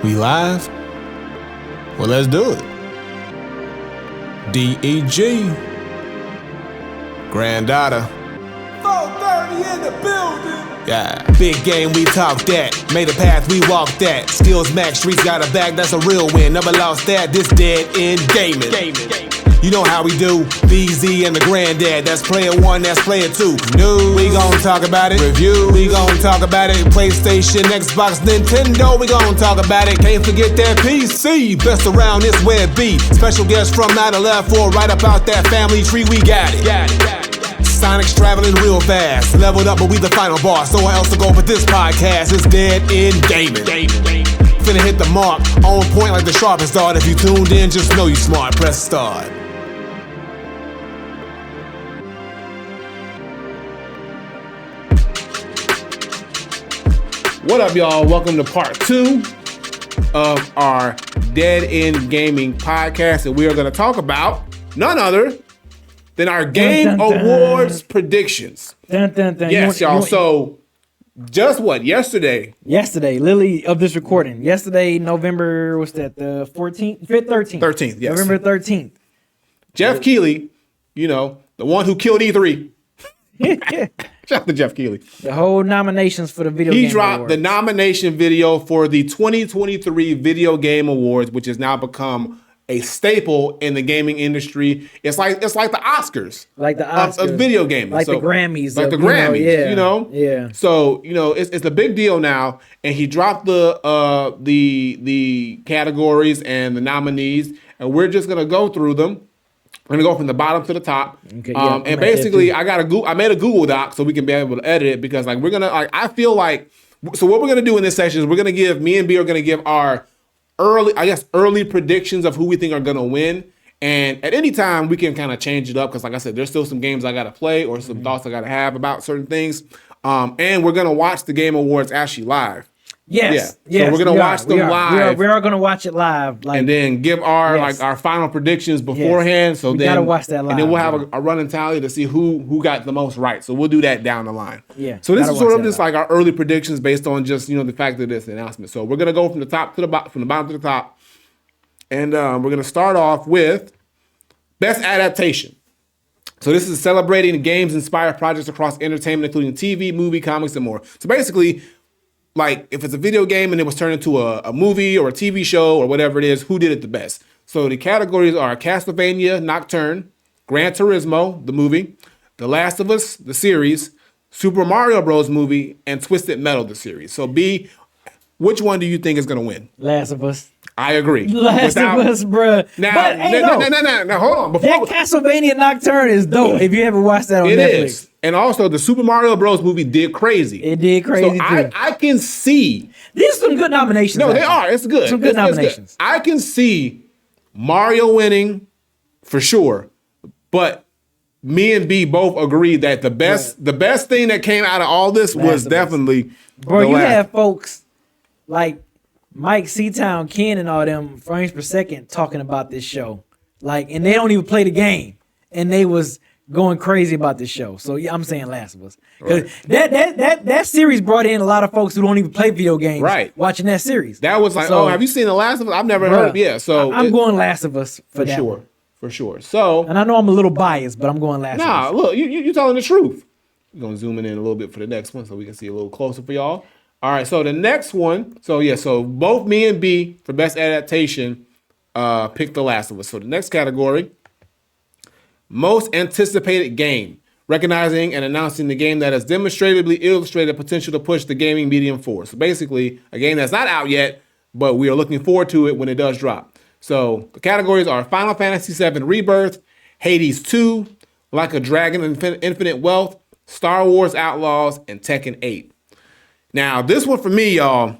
We live? Well, let's do it. DEG. Granddaughter. 430 in the building. Yeah. Big game, we talk that. Made a path, we walk that. Skills max, streets got a bag, that's a real win. Never lost that, this dead end gaming. You know how we do. BZ and the granddad, that's player one, that's player two. News, we gon' talk about it. Review, we gon' talk about it. PlayStation, Xbox, Nintendo, we gon' talk about it. Can't forget that PC, best around this web B. Special guest from 9/11, right up out that family tree, we got it. Sonic's traveling real fast. Leveled up, but we the final boss. So what else to go with this podcast? It's dead end gaming. Finna hit the mark, on point like the sharpest dart. If you tuned in, just know you smart. Press start. What up, y'all? Welcome to part 2 of our Dead End Gaming podcast, and we are going to talk about none other than our Game Awards predictions. Yes, y'all. So, just what? Yesterday, literally of this recording. Yesterday, November, what's that? The 14th, 13th. 13th, yes. November 13th. Jeff Keighley, you know, the one who killed E3. Shout out to Jeff Keighley. The whole nominations for the Video Game Awards. He dropped the nomination video for the 2023 Video Game Awards, which has now become a staple in the gaming industry. It's like the Oscars. Like the Oscars. Of video gaming. Like the Grammys. Like the Grammys, you know? Yeah. So, you know, it's a big deal now. And he dropped the categories and the nominees, and we're just going to go through them. We're gonna go from the bottom to the top, okay, and basically, I made a Google Doc so we can be able to edit it because, like, we're gonna, like, I feel like, so what we're gonna do in this section is we're gonna give me and B are gonna give our early predictions of who we think are gonna win, and at any time we can kind of change it up because, like I said, there's still some games I gotta play or some thoughts I gotta have about certain things, and we're gonna watch the Game Awards actually live. Yes. So we're gonna watch them live. We are gonna watch it live, and then give our our final predictions beforehand. So we then gotta watch that live, and then we'll have a running tally to see who got the most right. So we'll do that down the line. Yeah. So this is sort of just like our early predictions based on just the fact of this announcement. So we're gonna go from the top to the bottom, from the bottom to the top, and we're gonna start off with best adaptation. So this is celebrating games-inspired projects across entertainment, including TV, movie, comics, and more. So basically, like, if it's a video game and it was turned into a movie or a TV show or whatever it is, who did it the best? So the categories are Castlevania Nocturne, Gran Turismo, the movie, The Last of Us, the series, Super Mario Bros. Movie, and Twisted Metal, the series. So B, which one do you think is going to win? Last of Us. I agree. Last of Us, bruh. Now, hold on. That Castlevania Nocturne is dope. If you ever watched that on Netflix. It is. And also, the Super Mario Bros. Movie did crazy. It did crazy, so too. I can see. These are some good nominations. No, they are. It's good. Some good nominations. Good. I can see Mario winning for sure. But me and B both agree that the best thing that came out of all this was definitely Bro, you have folks like Mike Seatown, Ken, and all them frames per second talking about this show. Like, and they don't even play the game. And they was going crazy about this show. So yeah, I'm saying Last of Us. Because that series brought in a lot of folks who don't even play video games watching that series. That was like, have you seen The Last of Us? I've never heard. Yeah, so I'm going Last of Us for that sure. one. For sure. So, and I know I'm a little biased, but I'm going Last of Us. Nah, look, you're telling the truth. We're going to zoom in a little bit for the next one so we can see a little closer for y'all. All right, so the next one, so both me and B for best adaptation picked The Last of Us. So the next category, most anticipated game, recognizing and announcing the game that has demonstrably illustrated potential to push the gaming medium forward. So basically, a game that's not out yet, but we are looking forward to it when it does drop. So the categories are Final Fantasy VII Rebirth, Hades 2, Like a Dragon Infinite Wealth, Star Wars Outlaws, and Tekken 8. Now, this one for me, y'all,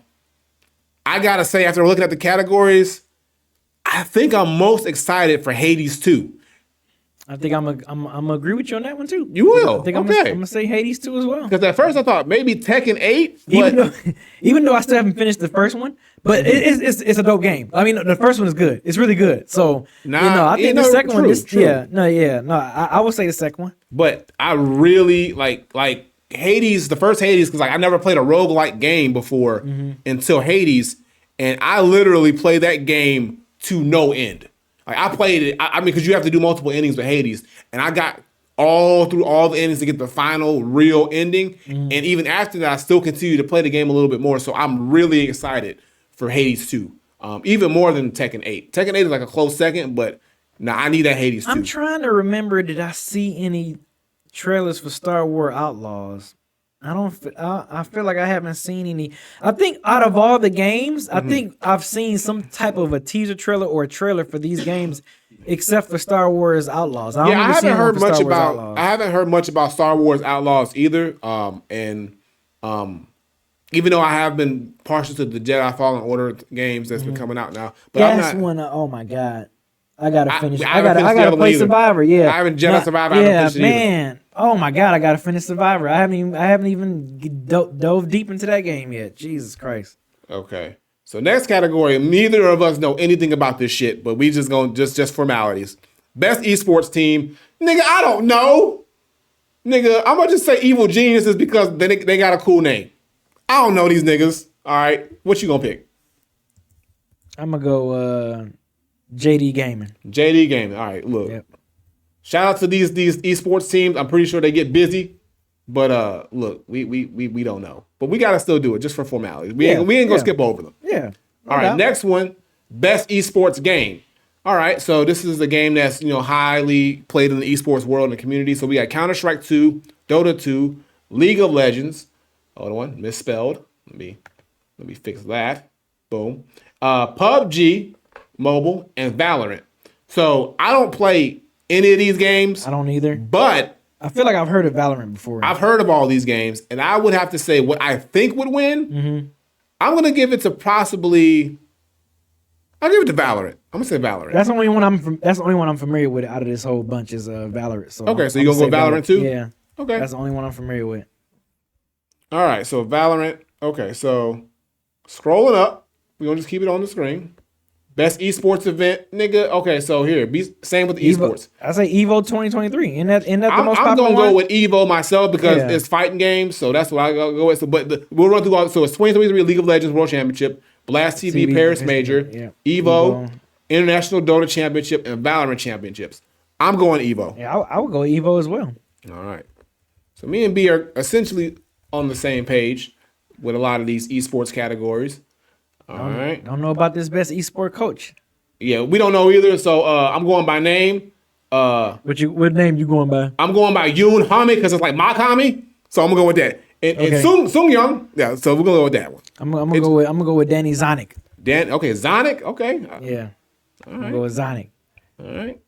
I gotta say, after looking at the categories, I think I'm most excited for Hades 2. I think I'm gonna agree with you on that one too. You will. I think I'm gonna say Hades 2 as well. Because at first I thought maybe Tekken 8. Even though I still haven't finished the first one, but it's a dope game. I mean, the first one is good. It's really good. So I think the second one is I would say the second one. But I really like Hades, the first Hades, because like I never played a roguelike game before until Hades. and I literally play that game to no end. Like I played it. I mean, because you have to do multiple endings with Hades, and I got all through all the endings to get the final real ending. And even after that, I still continue to play the game a little bit more. So I'm really excited for Hades 2, even more than Tekken 8. Tekken 8 is like a close second, but now I need that Hades 2. I'm trying to remember. Did I see any trailers for Star Wars Outlaws? I feel like I haven't seen any. I think out of all the games, I think I've seen some type of a teaser trailer or a trailer for these games, except for Star Wars Outlaws. I haven't heard much about Star Wars Outlaws either. Even though I have been partial to the Jedi Fallen Order games that's been coming out now, but that's I'm not. when. Oh my god, I gotta finish. I I gotta play Survivor. Yeah, I haven't Jedi Survivor. I haven't finished it man. Oh my god, I gotta finish Survivor. I haven't even dove deep into that game yet. Jesus Christ. Okay. So next category, neither of us know anything about this shit, but we just going just formalities. Best esports team, nigga. I don't know, nigga. I'm gonna just say Evil Geniuses because they got a cool name. I don't know these niggas. All right, what you gonna pick? I'm gonna go JD Gaming. JD Gaming. All right, look. Yep. Shout out to these esports teams. I'm pretty sure they get busy, but look, we don't know, but we gotta still do it just for formality. We ain't gonna skip over them. Yeah. All right, next one, best esports game. All right, so this is a game that's highly played in the esports world and community. So we got Counter-Strike 2, Dota 2, League of Legends. Hold on, misspelled. Let me fix that. Boom. PUBG, mobile, and Valorant. So I don't play any of these games. I don't either. But I feel like I've heard of Valorant before. I've heard of all these games, and I would have to say what I think would win. I'm gonna give it to possibly. I'll give it to Valorant. I'm gonna say Valorant. That's the only one I'm familiar with out of this whole bunch is Valorant. So okay, so you gonna go Valorant too? Yeah. Okay. That's the only one I'm familiar with. All right, so Valorant. Okay, so scrolling up, we're gonna just keep it on the screen. Best esports event, nigga. Okay, so here, same with the esports. I say Evo 2023. Isn't that the most I'm popular gonna one? go with Evo myself because it's fighting games, so that's what I go with. So, we'll run through all. So it's 2023 League of Legends World Championship, Blast TV Paris Major, Evo, International Dota Championship, and Valorant Championships. I'm going Evo. Yeah, I would go Evo as well. All right. So me and B are essentially on the same page with a lot of these esports categories. All right. Don't know about this best esport coach. Yeah, we don't know either. So I'm going by name. What name you going by? I'm going by Yoon Hami because it's like my Kami. So I'm gonna go with that. And Sung Young. Yeah, so we're gonna go with that one. I'm gonna go with Danny Zonic. Zonic. Okay. Yeah. All I'm right. gonna go with Zonic. All right.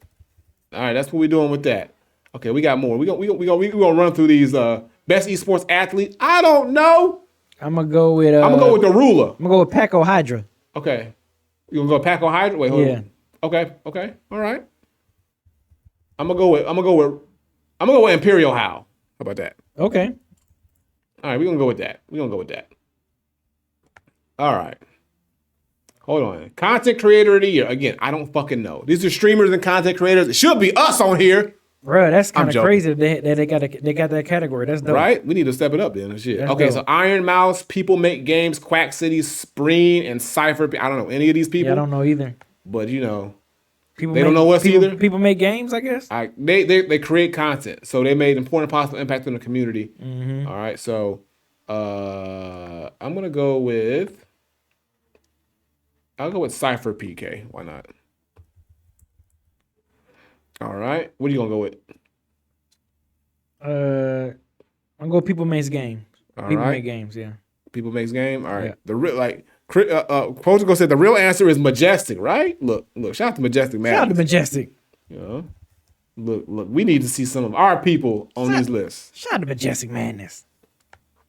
That's what we're doing with that. Okay, we got more. We gonna run through these best esports athletes. I don't know. I'm gonna go with the ruler. I'm gonna go with Paco Hydra. Okay. You gonna go Paco Hydra? Wait, hold on. Okay. All right. I'm gonna go with Imperial How. How about that? Okay. All right, we're gonna go with that. All right. Hold on. Content creator of the year. Again, I don't fucking know. These are streamers and content creators. It should be us on here. Bro, that's kind of crazy that they got that category. That's dope. Right? We need to step it up then. Shit. That's okay, dope. so Iron Mouse, People Make Games, Quack City, Spreen, and Cypher. I don't know any of these people. Yeah, I don't know either. But People don't know us either. People make games, I guess. They create content, so they made important possible impact on the community. Mm-hmm. All right, so I'm gonna go with. I'll go with Cypher PK. Why not? All right, what are you gonna go with? I'm gonna go People Makes Games. People Make Games, yeah. People Makes Game. All right, Yeah. the real Portugal said the real answer is Majestic, right? Look, shout out to Majestic, man. Shout out to Majestic. Look, we need to see some of our people on these lists. Shout out to Majestic Madness.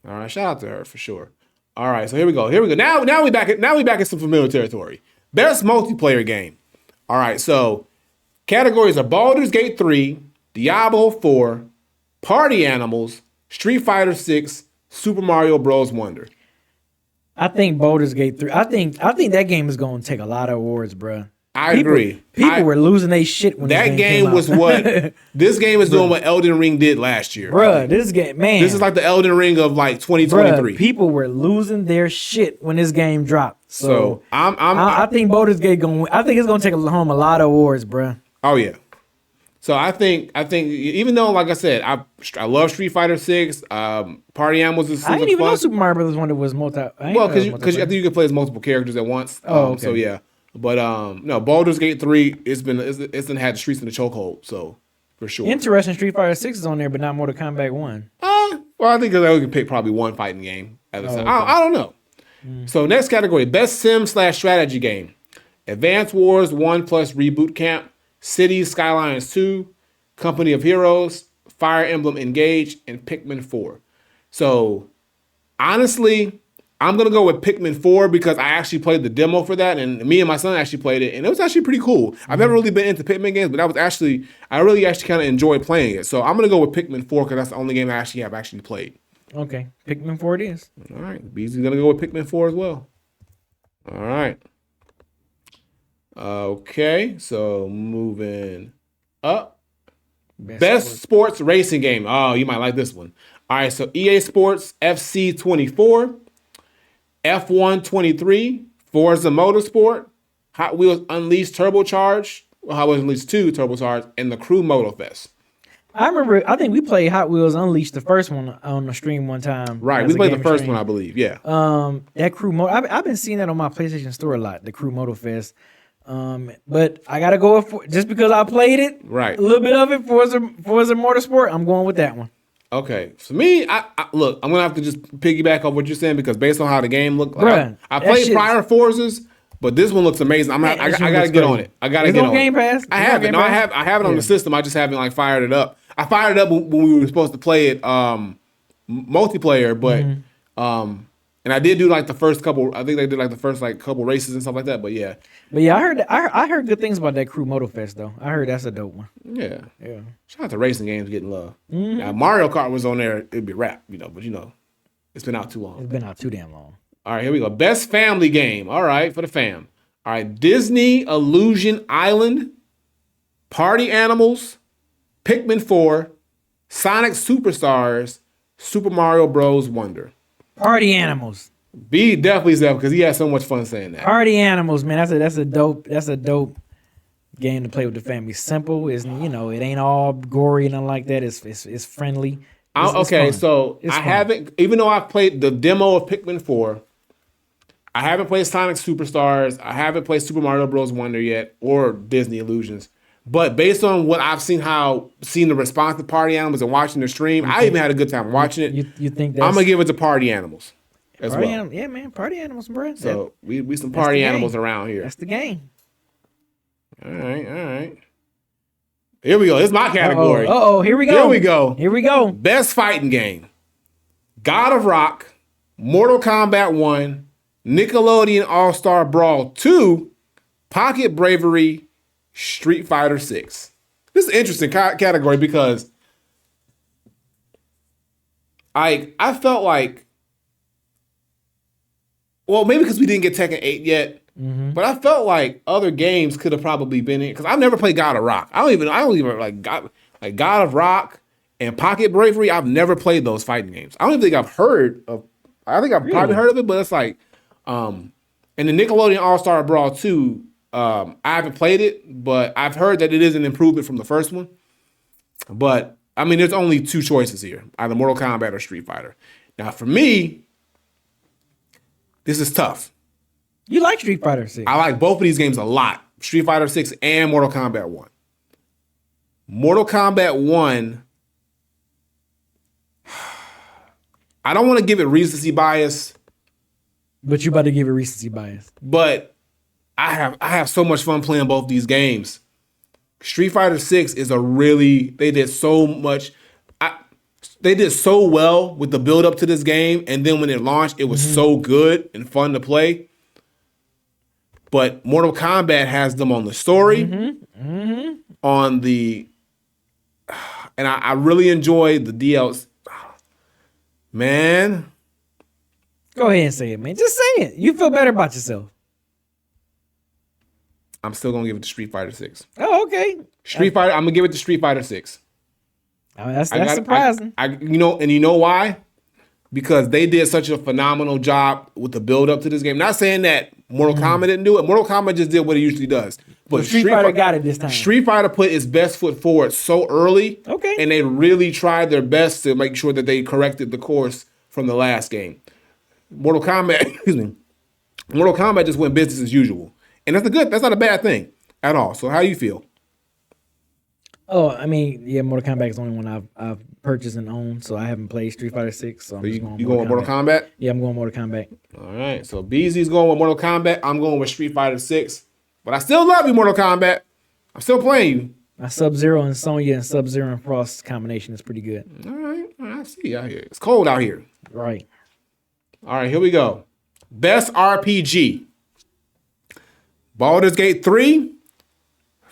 All right, shout out to her for sure. All right, so here we go. Now we back in some familiar territory. Best multiplayer game. All right, so categories are Baldur's Gate 3, Diablo 4, Party Animals, Street Fighter 6, Super Mario Bros. Wonder. I think Baldur's Gate 3. I think that game is gonna take a lot of awards, bro. I agree. People were losing their shit when that this game was what this game is doing what Elden Ring did last year. Bruh, this game, man. This is like the Elden Ring of like 2023. Bruh, people were losing their shit when this game dropped. So I think Baldur's Gate going. I think it's going to take home a lot of awards, bruh. Oh yeah. So I think even though, like I said, I love Street Fighter 6. Party Animals is I didn't even know Super Mario Brothers Wonder was multi. Well, because I think you can play as multiple characters at once. Okay. So yeah, but no, Baldur's Gate 3 it's had the streets in the chokehold. So for sure. Interesting. Street Fighter 6 is on there, but not Mortal Kombat 1. Well, I think that we can pick probably one fighting game at a time. Okay. I don't know. So next category: best sim/strategy game. Advance Wars 1 plus Reboot Camp, Cities Skylines 2, Company of Heroes, Fire Emblem Engage, and Pikmin 4. So honestly, I'm gonna go with Pikmin 4 because I actually played the demo for that, and me and my son actually played it, and it was actually pretty cool. I've never really been into Pikmin games, but I really kind of enjoyed playing it. So I'm gonna go with Pikmin 4 because that's the only game I have actually played. Okay, Pikmin 4 it is. All right, Beasley's gonna go with Pikmin 4 as well. All right. Okay, so moving up. Best sports racing game. Oh, you might like this one. All right, so EA Sports FC 24, F1 23, Forza Motorsport, Hot Wheels Unleashed Turbocharged, Hot Wheels Unleashed 2 Turbocharged, and the Crew Motofest. I think we played Hot Wheels Unleashed, the first one, on the stream one time. Right, we played the first one, I believe. Yeah. That Crew Moto. I've been seeing that on my PlayStation Store a lot. The Crew Moto Fest. But I gotta go with just because I played it. Right. A little bit of it Forza Motorsport. I'm going with that one. Okay, for me, I look, I'm gonna have to just piggyback off what you're saying because based on how the game looked, like, I played prior Forzas, but this one looks amazing. I gotta get on it. I gotta get on Game Pass? I have it. No, I have it on the system. I just haven't fired it up. I fired it up when we were supposed to play it multiplayer, but and I did do the first couple. I think they did the first couple races and stuff like that. But yeah, I heard good things about that Crew Moto Fest though. I heard that's a dope one. Yeah. Shout out to racing games getting love. Now Mario Kart was on there, it'd be rap, but it's been out too long. It's been out too damn long. All right, here we go. Best family game. All right, for the fam. All right, Disney Illusion Island, Party Animals, Pikmin 4, Sonic Superstars, Super Mario Bros. Wonder. Party Animals. B definitely Zeph because he had so much fun saying that. Party Animals, man. That's a dope game to play with the family. Simple, it ain't all gory and nothing like that. It's friendly. Okay, fun. so It's I fun. haven't, even though I've played the demo of Pikmin 4, I haven't played Sonic Superstars. I haven't played Super Mario Bros. Wonder yet or Disney Illusions. But based on what I've seen the response to Party Animals and watching the stream, I even had a good time watching it. You think that's I'm gonna give it to Party Animals as Party well. Animals? Yeah, man. Party Animals, bro. So we some party the animals game. around here. That's the game. All right. Here we go. This is my category. Here we go. Here we go. Best fighting game. God of Rock, Mortal Kombat 1, Nickelodeon All-Star Brawl 2, Pocket Bravery, Street Fighter 6. This is an interesting category because I felt like, well, maybe because we didn't get Tekken 8 yet, but I felt like other games could have probably been in because I've never played God of Rock. I don't even like God of Rock and Pocket Bravery. I've never played those fighting games. I don't even think I've heard of. I think I've probably heard of it, but it's like, and the Nickelodeon All-Star Brawl 2. I haven't played it, but I've heard that it is an improvement from the first one. But I mean, there's only two choices here: either Mortal Kombat or Street Fighter. Now, for me, this is tough. You like Street Fighter 6? I like both of these games a lot: Street Fighter 6 and Mortal Kombat 1. Mortal Kombat 1. I don't want to give it recency bias, But you about to give it recency bias. but I have so much fun playing both these games. Street Fighter 6 is they did so much. They did so well with the build up to this game, and then when it launched, it was so good and fun to play. But Mortal Kombat has them on the story, on the, and I really enjoy the DLC. Man, Go ahead and say it, man. Just say it. You feel better about yourself. I'm still gonna give it to Street Fighter 6. Oh, okay. Street Fighter. I'm gonna give it to Street Fighter 6. I mean, that's surprising. You know why? Because they did such a phenomenal job with the build up to this game. Not saying that Mortal Kombat didn't do it. Mortal Kombat just did what it usually does. But Street Fighter got it this time. Street Fighter put its best foot forward so early. Okay. And they really tried their best to make sure that they corrected the course from the last game. Mortal Kombat, excuse me. Mortal Kombat just went business as usual. And that's not a bad thing at all. So how do you feel? Oh, I mean, yeah, Mortal Kombat is the only one I've purchased and owned, so I haven't played Street Fighter 6. So I'm just going You going with Mortal Kombat? Yeah, I'm going Mortal Kombat. All right. So BZ's going with Mortal Kombat. I'm going with Street Fighter 6. But I still love you, Mortal Kombat. I'm still playing you. My Sub-Zero and Sonya and Sub-Zero and Frost combination is pretty good. All right. I see you out here. It's cold out here. Right. All right, here we go. Best RPG. Baldur's Gate 3,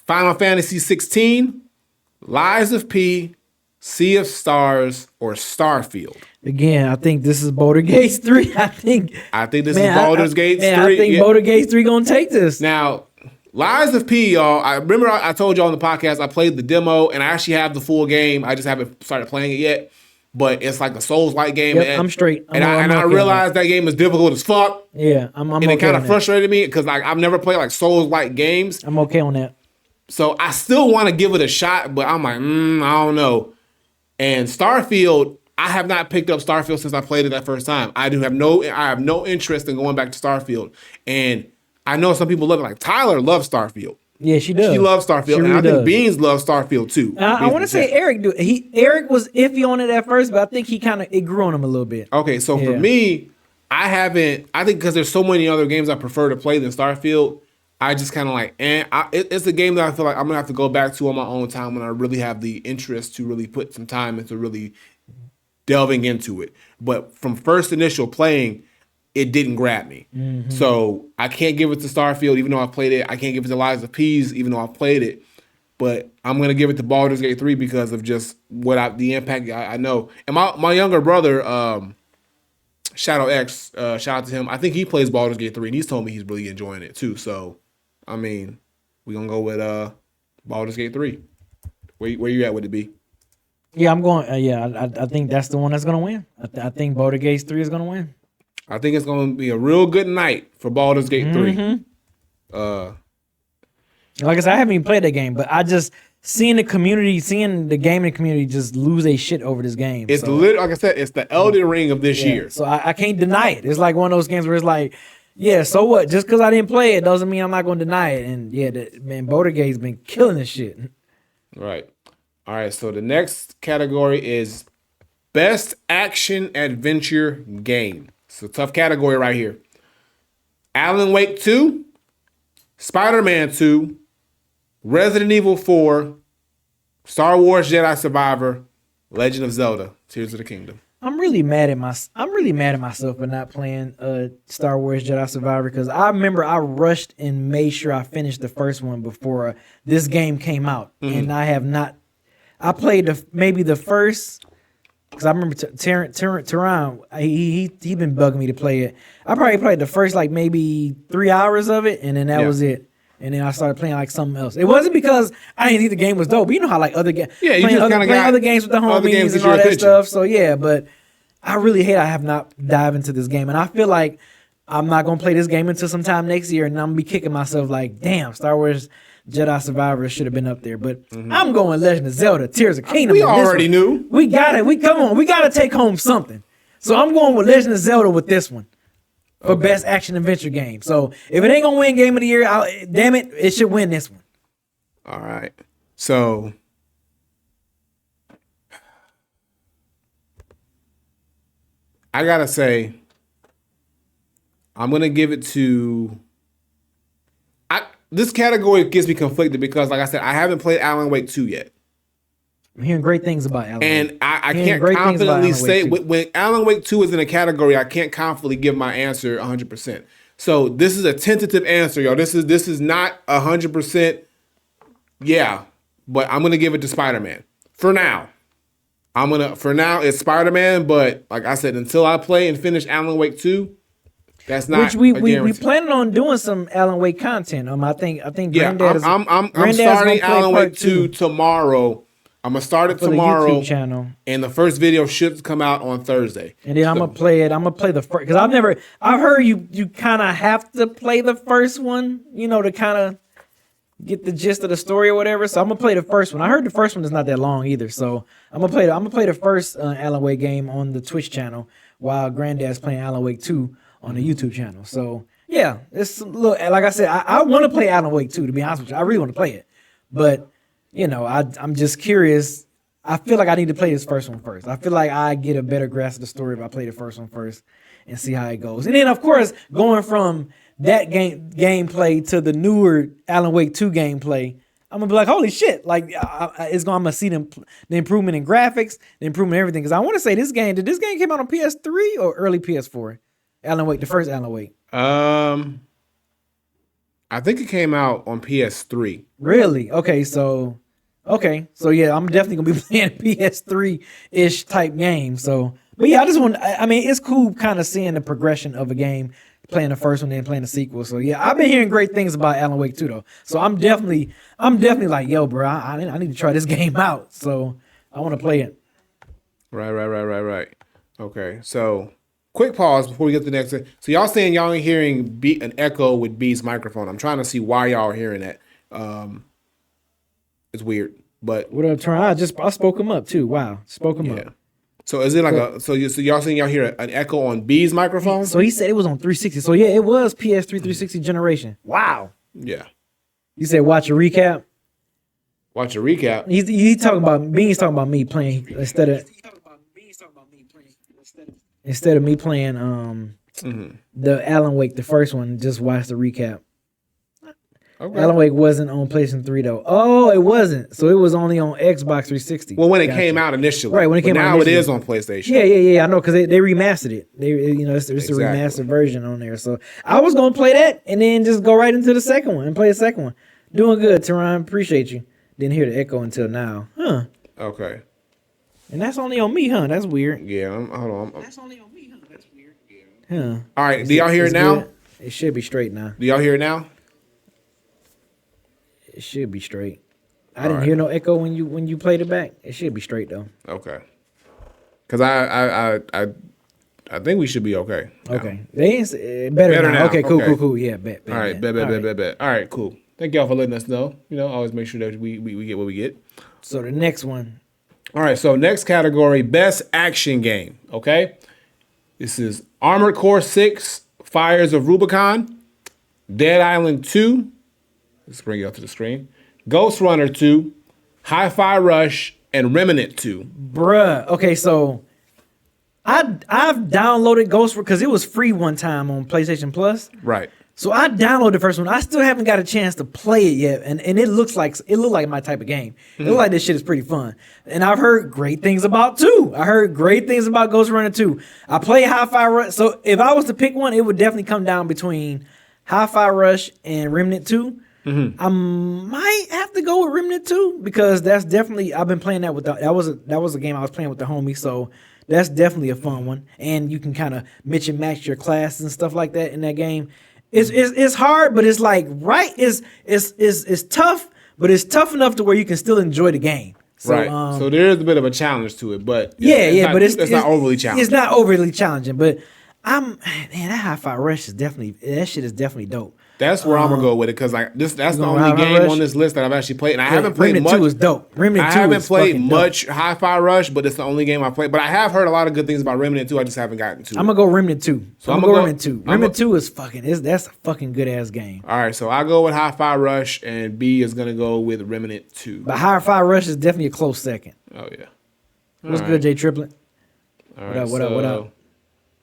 Final Fantasy 16, Lies of P, Sea of Stars, or Starfield. Again, I think this is Baldur's Gate 3. I think this is Baldur's Gate 3. I think Baldur's Gate 3 gonna take this. Now, Lies of P, y'all, I remember I told y'all on the podcast I played the demo, and I actually have the full game. I just haven't started playing it yet. But it's like a Souls-like game. Yep, I'm straight. I realized that game is difficult as fuck. Yeah, I'm and okay it kind of on frustrated me because like I've never played like Souls-like games. I'm okay on that. So I still want to give it a shot, but I'm like, I don't know. And Starfield, I have not picked up Starfield since I played it that first time. I have no interest in going back to Starfield. And I know some people love it. Like Tyler loves Starfield. Yeah, she does. She loves Starfield, and really I think does. Beans loves Starfield too. I want to say Eric. Eric was iffy on it at first, but I think it grew on him a little bit. Okay, so for me, I think because there's so many other games I prefer to play than Starfield, I just kind of like, it's a game that I feel like I'm gonna have to go back to on my own time when I really have the interest to really put some time into really delving into it. But from first initial playing, it didn't grab me. Mm-hmm. So I can't give it to Starfield, even though I played it. I can't give it to Lies of P's, even though I played it. But I'm going to give it to Baldur's Gate 3 because of just the impact I know. And my younger brother, Shadow X, shout out to him. I think he plays Baldur's Gate 3, and he's told me he's really enjoying it too. So, I mean, we're going to go with Baldur's Gate 3. Where you at with it, B? Yeah, I'm going. I think that's the one that's going to win. I think Baldur's Gate 3 is going to win. I think it's going to be a real good night for Baldur's Gate 3. Mm-hmm. Like I said, I haven't even played that game, but I just seeing the gaming community just lose their shit over this game. It's like I said, it's the Elden Ring of this year. So I can't deny it. It's like one of those games where it's like, yeah, so what? Just because I didn't play it doesn't mean I'm not going to deny it. And yeah, Baldur's Gate's been killing this shit. Right. All right. So the next category is Best Action Adventure Game. It's a tough category right here. Alan Wake 2, Spider-Man 2, Resident Evil 4, Star Wars Jedi Survivor, Legend of Zelda, Tears of the Kingdom. I'm really mad at myself for not playing Star Wars Jedi Survivor because I remember I rushed and made sure I finished the first one before this game came out, and I have not. I played maybe the first. Because I remember Tehran, he been bugging me to play it. I probably played the first like maybe 3 hours of it, and then that was it. And then I started playing like something else. It wasn't because I didn't think the game was dope. But you know how like other games, you just kind of got other games with the homies and all that stuff. So yeah, but I really hate I have not dived into this game, and I feel like I'm not gonna play this game until sometime next year, and I'm gonna be kicking myself like, damn, Star Wars Jedi Survivor should have been up there, but I'm going Legend of Zelda, Tears of Kingdom. We already knew. We got it. We got to take home something. So I'm going with Legend of Zelda with this one for best action adventure game. So if it ain't gonna win Game of the Year, damn it, it should win this one. All right. So I gotta say, I'm gonna give it to. This category gets me conflicted because, like I said, I haven't played Alan Wake 2 yet. I'm hearing great things about Alan Wake. And I can't confidently say, when Alan Wake 2 is in a category, I can't confidently give my answer 100%. So this is a tentative answer, y'all. This is not 100%, yeah, but I'm going to give it to Spider-Man. For now. For now, it's Spider-Man, but like I said, until I play and finish Alan Wake 2, that's not. Which we planning on doing some Alan Wake content. I think yeah, Granddad I'm starting Alan Wake 2 tomorrow, I'm gonna start it for the tomorrow, YouTube channel. and the first video should come out on Thursday. And then I'm gonna play it. I'm gonna play the first because I've heard you kind of have to play the first one, to kind of get the gist of the story or whatever. So I'm gonna play the first one. I heard the first one is not that long either. So I'm gonna play the first Alan Wake game on the Twitch channel while Granddad's playing Alan Wake 2 on the YouTube channel. So yeah, it's a little, like I said, I want to play Alan Wake 2, to be honest with you. I really want to play it, but I'm just curious. I feel like I need to play this first one first. I feel like I get a better grasp of the story if I play the first one first and see how it goes. And then, of course, going from that gameplay to the newer Alan Wake 2 gameplay, I'm gonna be like, holy shit! Like, I'm gonna see the improvement in graphics, the improvement in everything. Because I want to say did this game came out on PS3 or early PS4? Alan Wake, the first Alan Wake. I think it came out on PS3. Really? Okay, so yeah, I'm definitely gonna be playing PS3-ish type game. So, but yeah, I mean, it's cool kind of seeing the progression of a game, playing the first one, then playing the sequel. So yeah, I've been hearing great things about Alan Wake 2 though. So I'm definitely like, yo, bro, I need to try this game out. So I want to play it. Right. Okay, so quick pause before we get to the next thing. So y'all saying y'all ain't hearing an echo with B's microphone. I'm trying to see why y'all are hearing that. It's weird, but What up, Turn? I spoke him up too. Wow, spoke him up. So is it like so y'all saying y'all hear an echo on B's microphone? So he said it was on 360. So yeah, it was PS3 360 generation. Wow. Yeah. You said watch a recap. Watch a recap. He's talking about Bean's talking about me playing instead of me playing the Alan Wake, the first one. Just watch the recap. Okay. Alan Wake wasn't on PlayStation 3 though. Oh, it wasn't. So it was only on Xbox 360. Well, when it came out initially, right? When it came out, now it is on PlayStation. Yeah. I know because they remastered it. It's a remastered version on there. So I was gonna play that and then just go right into the second one and play the second one. Doing good, Teron. Appreciate you. Didn't hear the echo until now, huh? Okay. And that's only on me, huh? That's weird. Yeah. Hold on. That's only on me, huh? That's weird. Huh? All right. Do y'all hear it now? Good. It should be straight now. Do y'all hear it now? It should be straight. I didn't hear no echo when you played it back. It should be straight though. Okay. Because I think we should be okay. Now. Okay. They ain't better now. Okay. Cool. Yeah. Bet. All right. Bet. All right. Cool. Thank y'all for letting us know. Always make sure that we get what we get. So the next one. All right. So next category, best action game. Okay. This is Armored Core 6: Fires of Rubicon, Dead Island 2. Let's bring it up to the screen. Ghost Runner 2, Hi-Fi Rush, and Remnant 2. Bruh. Okay, so I've downloaded Ghost because it was free one time on PlayStation Plus. Right. So I downloaded the first one. I still haven't got a chance to play it yet, and it looked like my type of game. It looked like this shit is pretty fun. And I've heard great things about 2. I heard great things about Ghost Runner 2. I play Hi-Fi Rush. So if I was to pick one, it would definitely come down between Hi-Fi Rush and Remnant 2. I might have to go with Remnant 2 because that's definitely I've been playing that with that was a game I was playing with the homie, so that's definitely a fun one. And you can kind of mix and match your classes and stuff like that in that game. It's hard, but it's like it's tough, but it's tough enough to where you can still enjoy the game. So, right. So there is a bit of a challenge to it, but but it's not overly challenging. It's not overly challenging, but that Hi-Fi Rush is that shit is definitely dope. That's where I'm gonna go with it because that's the only game on this list that I've actually played, and I haven't played Remnant much. 2 is dope. Remnant 2 I haven't is played fucking much Hi-Fi Rush, but it's the only game I played. But I have heard a lot of good things about Remnant 2. I just haven't gotten to. I'm gonna go Remnant 2. So I'm gonna go Remnant 2. Remnant 2 is that's a fucking good ass game. All right, so I go with Hi-Fi Rush, and B is gonna go with Remnant 2. But Hi-Fi Rush is definitely a close second. Oh yeah. What's good, Jay Triplet? What up?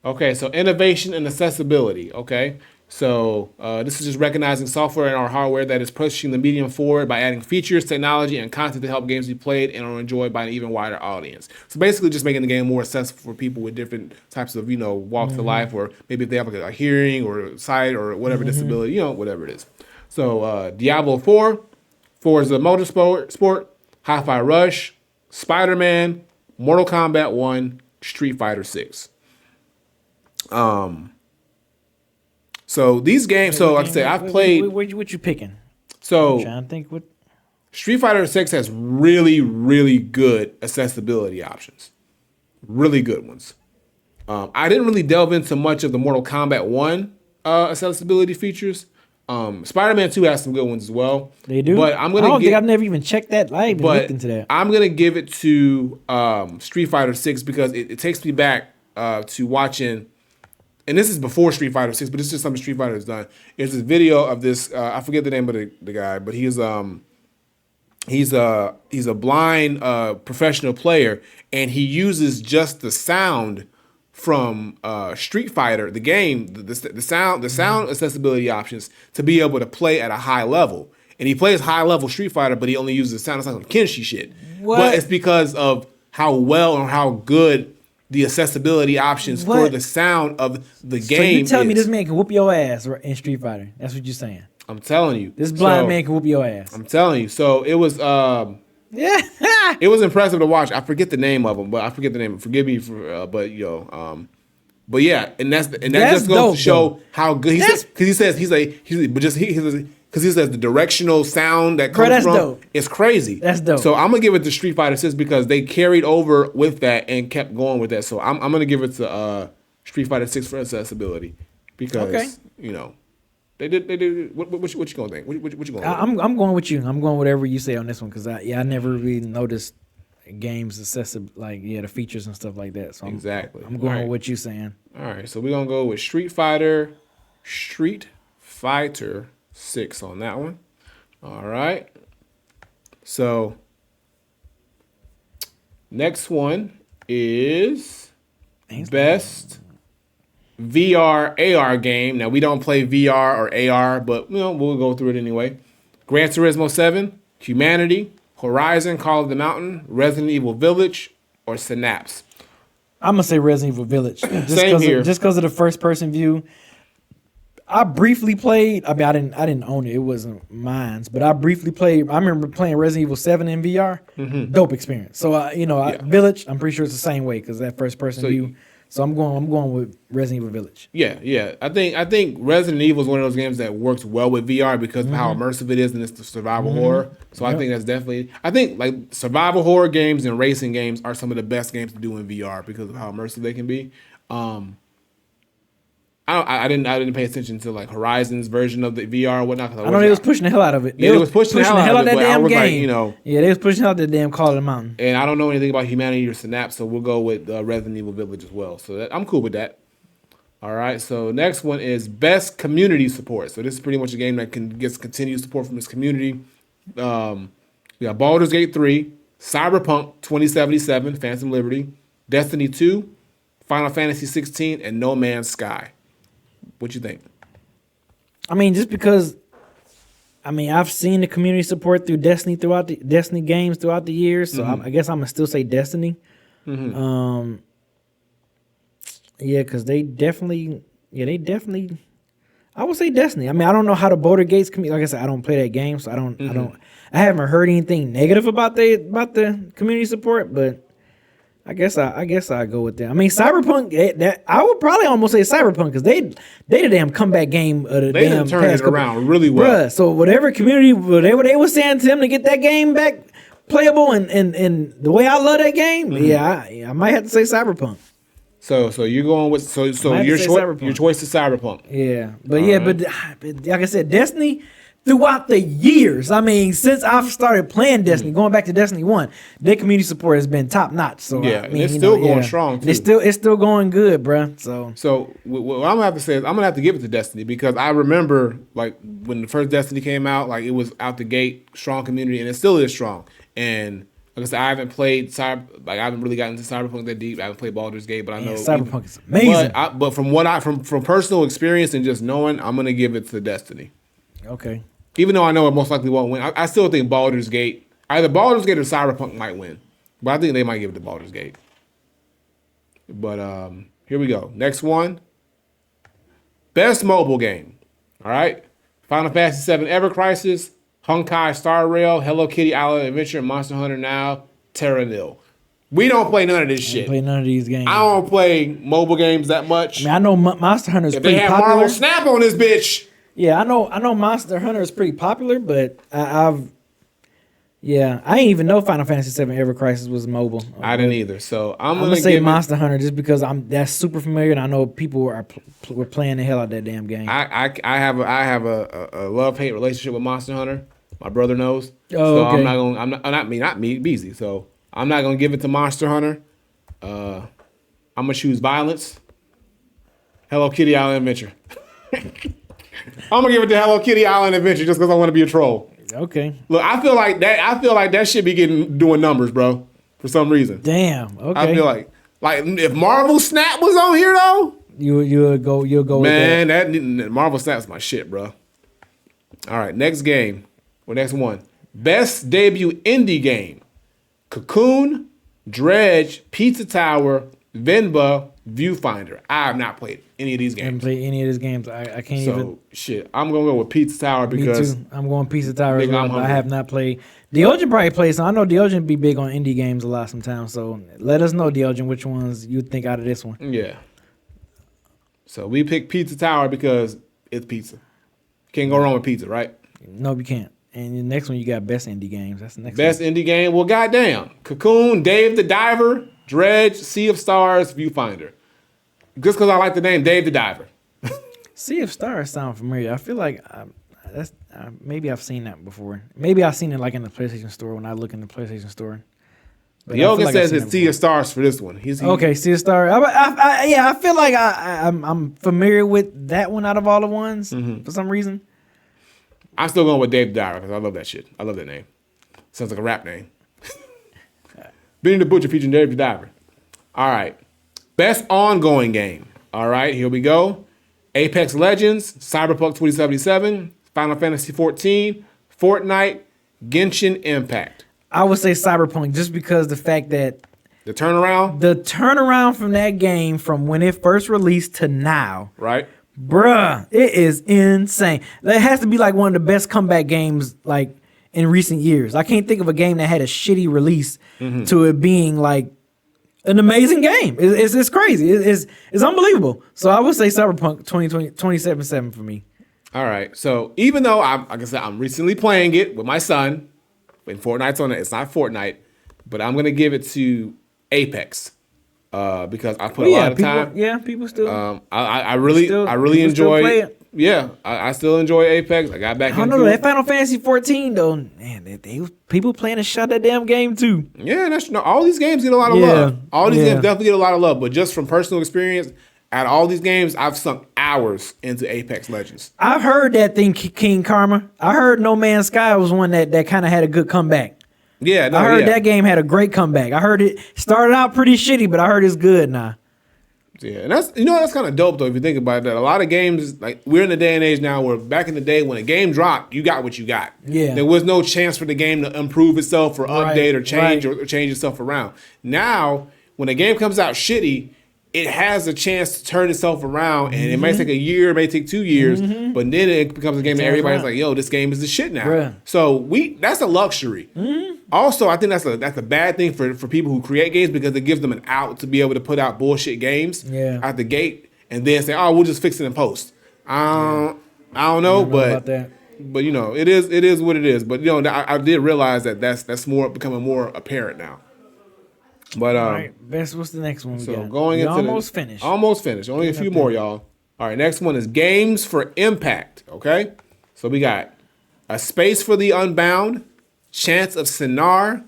Okay, so innovation and accessibility. Okay. So this is just recognizing software and our hardware that is pushing the medium forward by adding features, technology, and content to help games be played and are enjoyed by an even wider audience. So basically just making the game more accessible for people with different types of, walks of life, or maybe if they have like a hearing or sight or whatever disability, whatever it is. So Diablo 4, Forza Motorsport, Hi-Fi Rush, Spider-Man, Mortal Kombat 1, Street Fighter 6. So these games, like I said, I've played. What you picking? So I'm trying to think what. Street Fighter 6 has really, really good accessibility options. Really good ones. I didn't really delve into much of the Mortal Kombat 1 accessibility features. Spider-Man 2 has some good ones as well. They do. But I'm gonna I don't think I've never even checked that. I haven't looked but into that. I'm gonna give it to Street Fighter 6 because it takes me back to watching, and this is before Street Fighter 6, but it's just something Street Fighter has done. There's this video of this. I forget the name of the guy, but he's a blind professional player, and he uses just the sound from Street Fighter, the game, the sound accessibility options to be able to play at a high level. And he plays high level Street Fighter, but he only uses the sound. It's like some Kenshi shit. What? But it's because of how well and how good the accessibility options for What? the sound of the So game you telling me is. this man can whoop your ass in Street Fighter? That's what you're saying. I'm telling you, This blind So, man can whoop your ass. I'm telling you. So it was. Yeah. It was impressive to watch. I forget the name of them, but I forget the name. Forgive me for, but but yeah, and that That's just goes dope, to show though. how good he says, because he says because he says the directional sound that Bro, comes that's from dope. is crazy. That's dope. So I'm gonna give it to Street Fighter 6 because they carried over with that and kept going with that. So I'm gonna give it to Street Fighter 6 for accessibility because Okay. they did. What you gonna think? What you gonna? I'm going with you. I'm going whatever you say on this one because I never really noticed games accessible, like the features and stuff like that. So Exactly. I'm going All right. with what you saying. All right, so we're gonna go with Street Fighter 6 on that one. All right. So next one is best VR AR game. Now we don't play VR or AR, but we'll go through it anyway. Gran Turismo 7, Humanity, Horizon, Call of the Mountain, Resident Evil Village, or Synapse. I'm gonna say Resident Evil Village. Same here. Just because of the first person view. I briefly played. I mean, I didn't own it. It wasn't mine. But I briefly played. I remember playing Resident Evil 7 in VR. Dope experience. So Village. I'm pretty sure it's the same way because that first person view. So I'm going with Resident Evil Village. Yeah. I think Resident Evil is one of those games that works well with VR because of how immersive it is and it's the survival horror. So I think that's definitely. I think like survival horror games and racing games are some of the best games to do in VR because of how immersive they can be. I didn't pay attention to like Horizon's version of the VR or whatnot. I know they was pushing the hell out of it. Yeah, they was pushing the hell out of it, that but I damn was like, game. Yeah, they was pushing out that damn Call of the Mountain. And I don't know anything about Humanity or Synapse, so we'll go with Resident Evil Village as well. So I'm cool with that. All right, so next one is best community support. So this is pretty much a game that gets continued support from its community. We got Baldur's Gate 3, Cyberpunk 2077, Phantom Liberty, Destiny 2, Final Fantasy 16, and No Man's Sky. What you think? I mean, just because, I've seen the community support through Destiny Destiny games throughout the years, so I guess I'm gonna still say Destiny. Yeah, because they definitely. I would say Destiny. I don't know how the Boulder Gates community. Like I said, I don't play that game, so I haven't heard anything negative about the community support, but. I guess I go with that. Cyberpunk. I would probably almost say Cyberpunk because they the damn comeback game of the damn turned past it around really well. Bruh, so whatever community whatever they were saying to them to get that game back playable and the way I love that game, I might have to say Cyberpunk. So you're going with your choice is Cyberpunk. Yeah, but like I said, Destiny. Throughout the years, since I've started playing Destiny, going back to Destiny 1, their community support has been top notch. So it's still going strong too. It's still going good, bro. So what I'm gonna have to say is I'm gonna have to give it to Destiny because I remember like when the first Destiny came out, like it was out the gate strong community, and it still is strong. And like I said, I haven't played I haven't really gotten into Cyberpunk that deep. I haven't played Baldur's Gate, but I know Cyberpunk is amazing. But from personal experience and just knowing, I'm gonna give it to Destiny. Okay. Even though I know it most likely won't win, I still think Baldur's Gate, either Baldur's Gate or Cyberpunk might win. But I think they might give it to Baldur's Gate. But here we go. Next one. Best mobile game. All right. Final Fantasy VII Ever Crisis, Honkai Star Rail, Hello Kitty Island Adventure, Monster Hunter Now, Terra Nil. We don't play none of this shit. Play none of these games. I don't play mobile games that much. I know Monster Hunter is if they pretty have popular. Marvel Snap on this bitch. Yeah, I know Monster Hunter is pretty popular, but Yeah, I didn't even know Final Fantasy VII Ever Crisis was mobile. I didn't either. So I'm I'm gonna gonna say give it- Monster Hunter just because that's super familiar and I know people were playing the hell out of that damn game. I have a love hate relationship with Monster Hunter. My brother knows. Oh, so okay. I'm not me, Beezy. So I'm not gonna give it to Monster Hunter. I'm gonna choose violence. Hello Kitty Island Adventure. I'm gonna give it to Hello Kitty Island Adventure just because I want to be a troll. Okay. Look, I feel like that should be doing numbers, bro. For some reason, Damn. Okay. I feel like if Marvel Snap was on here though, you'll go man, that Marvel Snap's my shit, bro. All right, next game. Well, next one. Best debut indie game: Cocoon, Dredge, Pizza Tower, Venba, Viewfinder. I have not played any of these with that. I haven't games. played any of these games. I can't So even. shit, I'm gonna go with Pizza Tower Me because too. I'm going Pizza Tower as Nigga, well, I'm but I hungry. have not played. Deogen probably plays. So I know Deogen be big on indie games a lot sometimes. So let us know, Deogen, which ones you think out of this one. yeah. So we picked Pizza Tower because it's pizza. Can't go wrong with pizza, right? No, you can't. And the next one you got best indie games. That's the next Best one. indie game. Well, goddamn. Cocoon, Dave the Diver, Dredge, Sea of Stars, Viewfinder. Just because I like the name Dave the Diver. Sea of Stars sound familiar. I feel like maybe I've seen that before. Maybe I've seen it like in the PlayStation Store when I look in the PlayStation Store. But I feel Yoga like I've says seen it's that Sea of Stars for this one. He's Okay, Sea of Stars. Yeah, I feel like I'm familiar with that one out of all the ones Mm-hmm. for some reason. I'm still going with Dave the Diver because I love that shit. I love that name. Sounds like a rap name. Benny the Butcher featuring Dave the Diver. All right. Best ongoing game. All right, here we go. Apex Legends, Cyberpunk 2077, Final Fantasy 14, Fortnite, Genshin Impact. I would say Cyberpunk just because the fact that The turnaround, the turnaround from that game from when it first released to now, right? bruh, it is insane. That has to be like one of the best comeback games like in recent years. I can't think of a game that had a shitty release to it being like an amazing game. It's crazy. It's unbelievable. So I would say Cyberpunk 2077 for me. All right. So even though like I said, I'm recently playing it with my son, and Fortnite's on it. It's not Fortnite, but I'm gonna give it to Apex because I put a lot of time. People still. I really Still- enjoy. people still play it. Yeah, I still enjoy Apex. I got back I don't into know it. that Final Fantasy 14 though. Man, they people playing a shot that damn game too. Yeah, all these games get a lot of Yeah, love. All these yeah. games definitely get a lot of love. But just from personal experience, at all these games, I've sunk hours into Apex Legends. I've heard that thing, King Karma. I heard No Man's Sky was one that kind of had a good comeback. Yeah, no, I heard yeah. that game had a great comeback. I heard it started out pretty shitty, but I heard it's good now. Yeah, and that's kind of dope though if you think about it. That a lot of games, like we're in the day and age now where back in the day when a game dropped, you got what you got. Yeah. There was no chance for the game to improve itself or Right, update or change right. or change itself around. Now, when a game comes out shitty, it has a chance to turn itself around, and it may take a year, it may take 2 years, but then it becomes a game that Turns everybody's around. like, "Yo, this game is the shit now." Bruh. So that's a luxury. Also, I think that's a bad thing for people who create games because it gives them an out to be able to put out bullshit games Yeah. out the gate and then say, "Oh, we'll just fix it in post." I don't know, about but that. it is what it is. But I did realize that's more becoming more apparent now. But All right, best. What's the next one we so got? going We into almost finished. Almost finished. Only a few more, y'all. All right, next one is Games for Impact. Okay, so we got A Space for the Unbound, Chance of Sinar,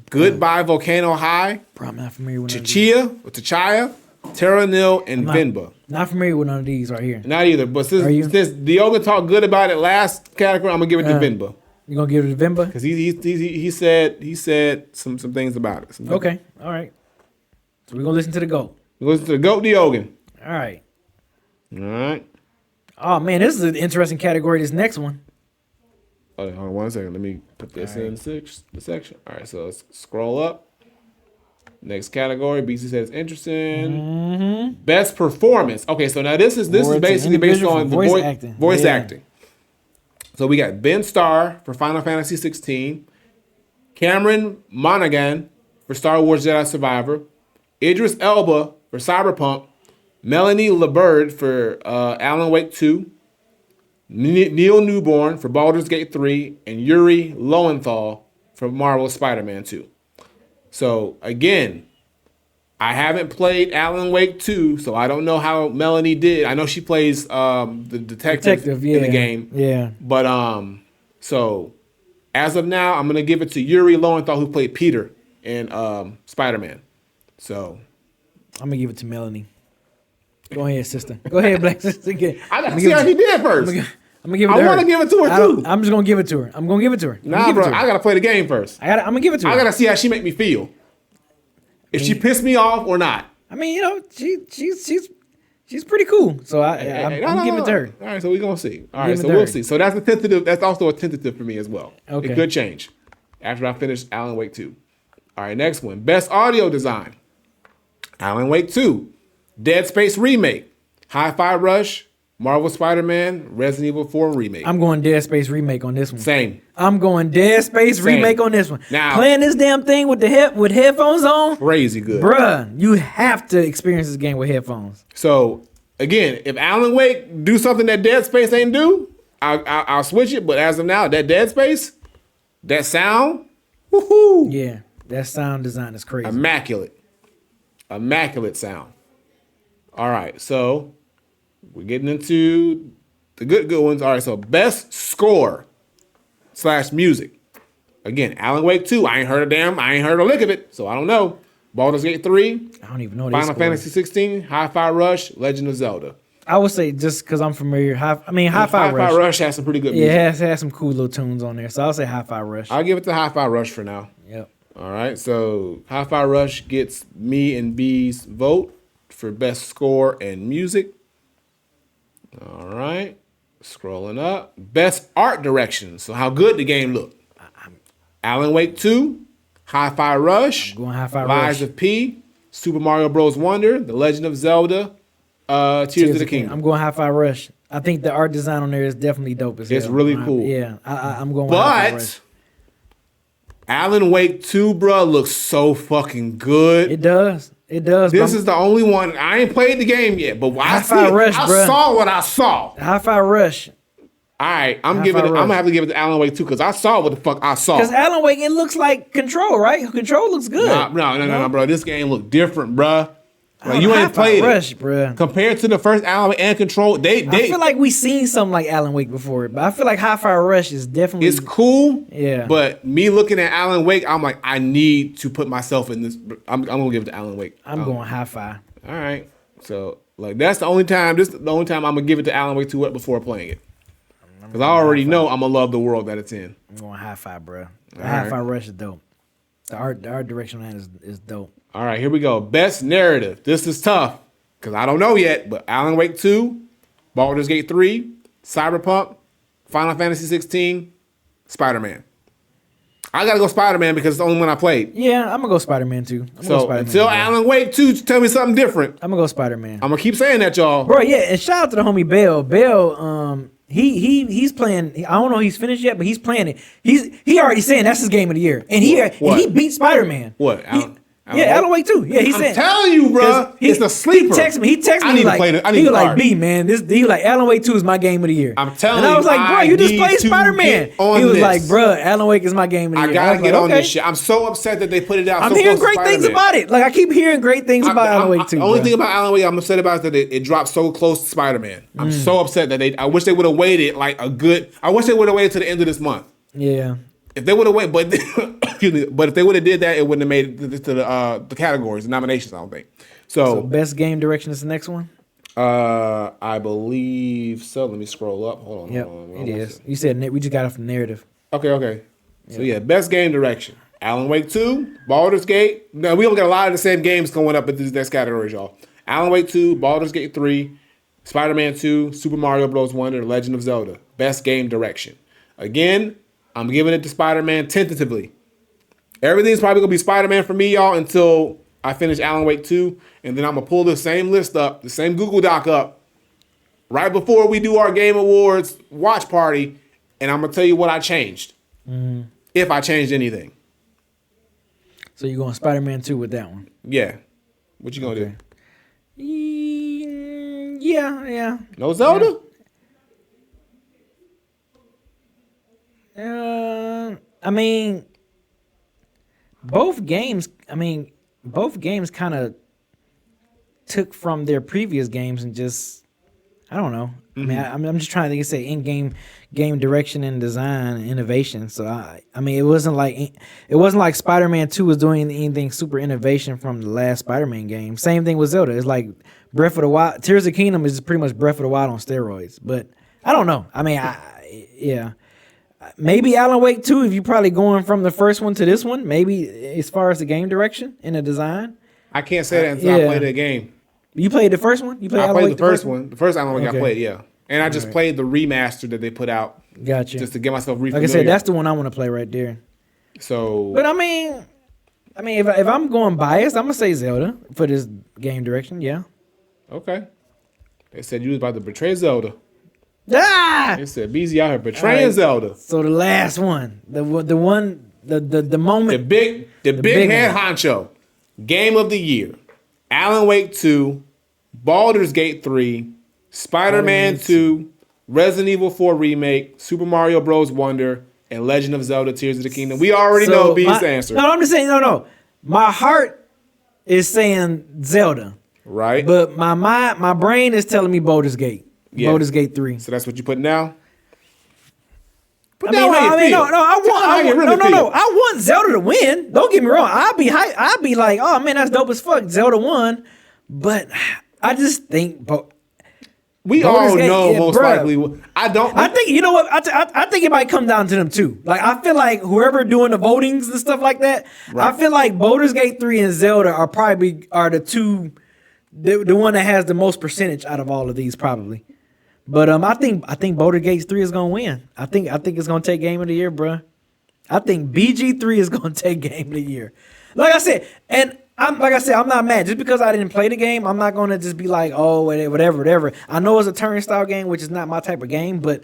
Goodbye Volcano High, Bro, I'm not familiar with none of these. Tachia, Terra Nil, and not- Venba. Not familiar with none of these right here. Not either, but Are you? since Diogo talked good about it last category, I'm gonna give it to Venba You gonna give it to Vimba? because he said some things about it. Okay, all right. So we're gonna listen to the GOAT. Listen to the GOAT Diogo. All right. All right. Oh man, this is an interesting category. This next one. Oh, hold on 1 second. Let me put this in the section. All right, so let's scroll up. Next category, BC says interesting. Best performance. Okay, so now this is Or it's an basically based individual on the voice voice acting. Voice Yeah. acting. So we got Ben Starr for Final Fantasy 16, Cameron Monaghan for Star Wars Jedi Survivor, Idris Elba for Cyberpunk, Melanie LeBird for Alan Wake 2, Neil Newborn for Baldur's Gate 3, and Yuri Lowenthal for Marvel Spider-Man 2. So again, I haven't played Alan Wake 2, so I don't know how Melanie did. I know she plays the detective in the game. Yeah. But so as of now, I'm gonna give it to Yuri Lowenthal, who played Peter in Spider-Man. So I'm gonna give it to Melanie. Go ahead, sister. Go ahead, black sister. I gotta see how he did first. I'm gonna give it to her. I want to give it to her too. I'm just gonna give it to her. I'm gonna give it to her. Nah, bro, I gotta play the game first. I'm gonna give it to her. I gotta see how she make me feel. If she pissed me off or not. I mean, you know, she's pretty cool. So I'm gonna give it to her. All right, so we're gonna see. All right, so we'll see. So that's a tentative. That's also a tentative for me as well. Okay. It could change after I finish Alan Wake 2. All right, next one. Best audio design. Alan Wake 2. Dead Space Remake. Hi-Fi Rush. Marvel Spider-Man. Resident Evil 4 Remake. I'm going Dead Space Remake on this one. Same. I'm going Dead Space Remake on this one. Now, playing this damn thing with with headphones on. Crazy good. Bruh, you have to experience this game with headphones. So, again, if Alan Wake do something that Dead Space ain't do, I'll switch it. But as of now, that Dead Space, that sound, woohoo. Yeah, that sound design is crazy. Immaculate. Immaculate sound. All right, so we're getting into the good ones. All right, so best score / music. Again, Alan Wake 2. I ain't heard a lick of it, so I don't know. Baldur's Gate 3. I don't even know. Final Fantasy 16. Hi-Fi Rush. Legend of Zelda. I would say just because I'm familiar. Hi-Fi Rush. Hi-Fi Rush has some pretty good music. Yeah, it has some cool little tunes on there. So I'll say Hi-Fi Rush. I'll give it to Hi-Fi Rush for now. Yep. All right, so Hi-Fi Rush gets me and B's vote for best score and music. All right, scrolling up. Best art direction. So how good the game looked. Alan Wake 2, Hi-Fi Rush, I'm going Hi-Fi Lies Rush. of P, Super Mario Bros. Wonder, The Legend of Zelda, Tears of the Kingdom. I'm going Hi-Fi Rush. I think the art design on there is definitely dope as hell. It's really cool. Yeah, I'm going with Hi-Fi Rush. But Alan Wake 2, bro, looks so fucking good. It does. It does. This is the only one. I ain't played the game yet, but I Hi-Fi Rush, I bruh. saw what I saw. Hi-Fi Rush. All right, I'm Hi-Fi Rush. gonna have to give it to Alan Wake 2 because I saw what the fuck I saw. Because Alan Wake, it looks like Control, right? Control looks good. No, bro. This game look different, bro. Like, you ain't Hi-Fi played Rush, it, bruh. compared to the first Alan Wake and Control. I feel like we seen something like Alan Wake before, but I feel like Hi-Fi Rush is definitely. it's cool. Yeah. But me looking at Alan Wake, I'm like, I need to put myself in this. I'm gonna give it to Alan Wake. I'm going Hi-Fi. All right. So like that's the only time. This is the only time I'm gonna give it to Alan Wake 2 before playing it. Because I already know I'm gonna love the world that it's in. I'm going Hi-Fi, bro. All Hi-Fi right. Rush is dope. The art direction on that is dope. All right, here we go. Best narrative. This is tough because I don't know yet. But Alan Wake 2, Baldur's Gate 3, Cyberpunk, Final Fantasy 16, Spider-Man. I gotta go Spider-Man because it's the only one I played. Yeah, I'm gonna go Spider-Man too. So until Alan Wake 2 tell me something different, I'm gonna go Spider-Man. I'm gonna keep saying that, y'all. Bro, yeah, and shout out to the homie Bell. Bell, he's playing. I don't know if he's finished yet, but he's playing it. He already saying that's his game of the year, and he beat Spider-Man. What? Alan Wake 2. Yeah, he I'm said. telling you, bro, it's a sleeper. He texted I me need to like, play it. I need he to was like, start. B, man, he was like, Alan Wake 2 is my game of the year. I'm telling and I was you, like, bro, I you just need played to Spider-Man. get on He was this. like, bro, Alan Wake is my game of the I year. gotta was get like, on okay. this shit. I'm so upset that they put it out. I'm so hearing close to great things Spider-Man. about it. Like I keep hearing great things about Alan Wake 2. The only bro. thing about Alan Wake I'm upset about is that it dropped so close to Spider-Man. I'm so upset that I wish they would have waited I wish they would have waited to the end of this month. Yeah. If they would have waited, but excuse me, but if they would have did that, it wouldn't have made it to the categories, the nominations. I don't think. So best game direction is the next one. I believe so. Let me scroll up. Hold on. Yep, hold on. it is. You said we just got off the narrative. Okay. So yeah, best game direction. Alan Wake 2, Baldur's Gate. No, we don't get a lot of the same games going up in these next categories, y'all. Alan Wake 2, Baldur's Gate 3, Spider-Man 2, Super Mario Bros. Wonder, The Legend of Zelda. Best game direction. Again, I'm giving it to Spider-Man tentatively. Everything's probably gonna be Spider-Man for me, y'all, until I finish Alan Wake 2, and then I'm gonna pull the same list up, the same Google Doc up, right before we do our Game Awards watch party, and I'm gonna tell you what I changed. If I changed anything. So you're going Spider-Man 2 with that one. Yeah. What you gonna do? Yeah. No Zelda? I mean, both games. I mean, both games kind of took from their previous games and just, I don't know. I mean, I'm just trying to think of say game direction and design and innovation. So I mean, it wasn't like Spider-Man 2 was doing anything super innovation from the last Spider-Man game. Same thing with Zelda. It's like Breath of the Wild. Tears of the Kingdom is pretty much Breath of the Wild on steroids. But I don't know. I mean, yeah. Maybe Alan Wake 2, if you're probably going from the first one to this one, maybe as far as the game direction and the design. I can't say that until I play the game. You played the first one? I played the first one. The first Alan Wake I played, yeah. And I just Right. played the remaster that they put out. Gotcha. Just to get myself Like I re-familiar. said, that's the one I want to play right there. So, But I mean, if I'm going biased, I'm gonna say Zelda for this game direction. Yeah. okay. They said you was about to betray Zelda. Ah! They said BZ out here betraying All right. Zelda. So the last one, the moment, The big head honcho. Game of the year. Alan Wake 2, Baldur's Gate 3, Spider-Man 2, Resident Evil 4 Remake, Super Mario Bros. Wonder, and Legend of Zelda Tears of the Kingdom. We already know B's answer. No, I'm just saying. No. My heart is saying Zelda, Right? but my brain is telling me Baldur's Gate. Yeah. Baldur's Gate 3. So that's what you putting down? Put I down how you feel. I want Zelda to win. Don't get me wrong. I'll be like, oh man, that's dope as fuck. Zelda won, but I just think, We Baldur's all Gate, know yeah, most bruh. likely. I think you know what I think it might come down to them too. Like I feel like whoever doing the votings and stuff like that, Right. I feel like Baldur's Gate 3 and Zelda are the two, the one that has the most percentage out of all of these probably. But I think Baldur's Gate 3 is gonna win. I think it's gonna take Game of the Year, bruh. I think BG3 is gonna take Game of the Year. Like I said, I'm not mad. Just because I didn't play the game, I'm not gonna just be like, oh, whatever. I know it's a turnstile game, which is not my type of game, but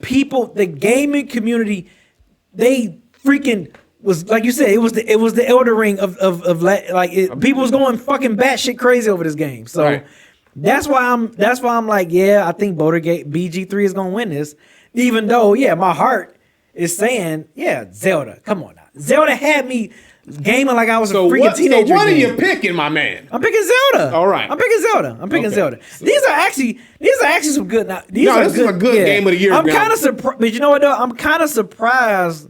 the gaming community, they freaking was like you said, it was the Elder Ring people was going fucking batshit crazy over this game. So. Right. That's why I'm like, yeah, I think Baldur's Gate BG3 is gonna win this. Even though, yeah, my heart is saying, yeah, Zelda. Come on now. Zelda had me gaming like I was a freaking teenager. So what are again. you picking, my man? I'm picking Zelda. All right. I'm picking Zelda. Okay. These are actually some good. This is a good Game of the Year. I'm kind of surprised, but you know what though? I'm kind of surprised.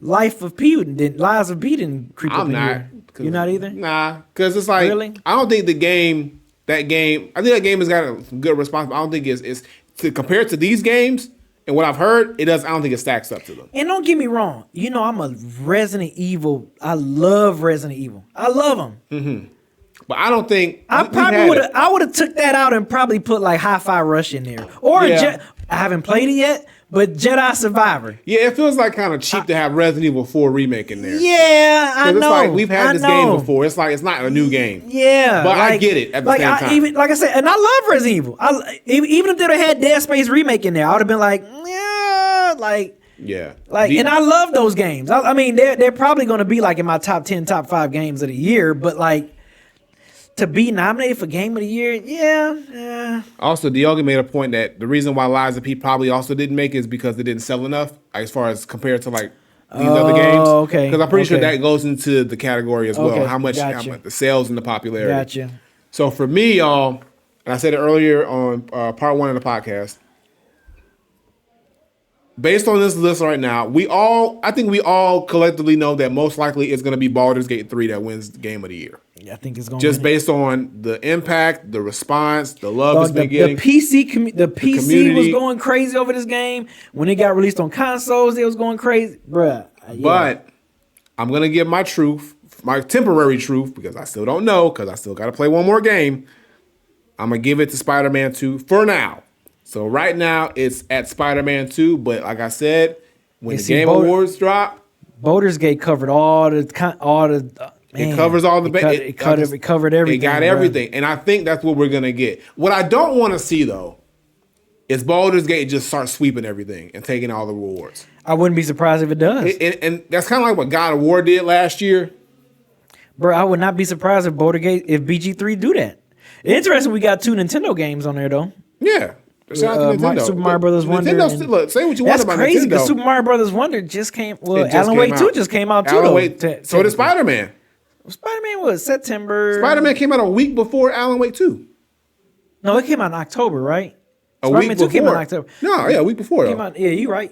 Lies of P didn't creep up I'm in not. here. You're not either. Nah, because it's like Really? I don't think that game has got a good response. But I don't think it's to compare it to these games and what I've heard. I don't think it stacks up to them. And don't get me wrong, you know I'm a Resident Evil. I love Resident Evil. I love them. But I don't think I would have took that out and probably put like Hi-Fi Rush in there, or Yeah. I haven't played it yet, but Jedi Survivor. Yeah, it feels like kind of cheap to have Resident Evil 4 remake in there. Yeah, I 'Cause it's know. like we've had this game know. before. It's like it's not a new game. Yeah, But I get it at the same time. Even like I said, and I love Resident Evil. Even if they'd have had Dead Space remake in there, I would have been like, yeah, Yeah. and I love those games. I mean, they're probably going to be like in my top 10, top 5 games of the year. But like to be nominated for Game of the Year, yeah. Also, Diogo made a point that the reason why Lies of P probably also didn't make it is because they didn't sell enough, as far as compared to like these other games. Okay. Because I'm pretty sure Okay. that goes into the category as well. Okay, How much the sales and the popularity. Gotcha. So for me, y'all, and I said it earlier on part 1 of the podcast, based on this list right now, I think we all collectively know that most likely it's going to be Baldur's Gate 3 that wins the Game of the Year. Yeah, I think it's going Just based on the impact, the response, the love it's the been getting. PC was community. going crazy over this game. When it got released on consoles, it was going crazy. Bruh. Yeah. But I'm going to give my temporary truth, because I still don't know, because I still got to play one more game. I'm going to give it to Spider-Man 2 for now. So right now it's at Spider-Man 2, but like I said, when the Game Awards drop, Baldur's Gate covered all the it covers all the it covered everything. It got bruh. everything. And I think that's what we're going to get. What I don't want to see, though, is Baldur's Gate just start sweeping everything and taking all the rewards. I wouldn't be surprised if it does. And that's kind of like what God of War did last year. Bro, I would not be surprised if BG3 do that. Interesting we got 2 Nintendo games on there though. Yeah. Shout out to Nintendo. Super Mario Brothers Wonder. Nintendo, and- look, say what you want That's about crazy Nintendo. because Super Mario Brothers Wonder just came. Well, It just Alan came Wake 2 out. just came out too. Alan though, Wake, so did technically. Spider-Man. Spider-Man was September. Spider-Man came out a week before Alan Wake 2. No, it came out in October, right? A Spider-Man week 2 before. came out in October. No, yeah, a week before. Came Though. out, yeah, you're right.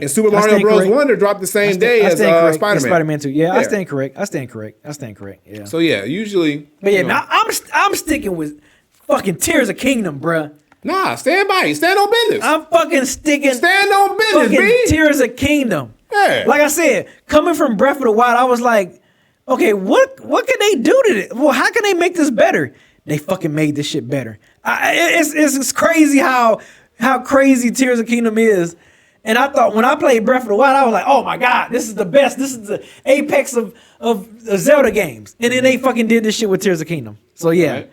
And Super I Mario stand Bros. correct. Wonder dropped the same day I as stand correct. Spider-Man. It's Spider-Man 2. Yeah, I Yeah. stand correct. I stand correct. Yeah. So yeah, usually. But yeah, you know, now I'm sticking with fucking Tears of Kingdom, bruh. nah, stand by. Stand on business. I'm fucking sticking Stand on business, fucking B. Tears of Kingdom. Yeah. Like I said, coming from Breath of the Wild, I was like, okay, what can they do to it? Well, how can they make this better? They fucking made this shit better. It's crazy how crazy Tears of Kingdom is. And I thought when I played Breath of the Wild, I was like, oh my God, this is the best. This is the apex of Zelda games. And then they fucking did this shit with Tears of Kingdom. So yeah. Right.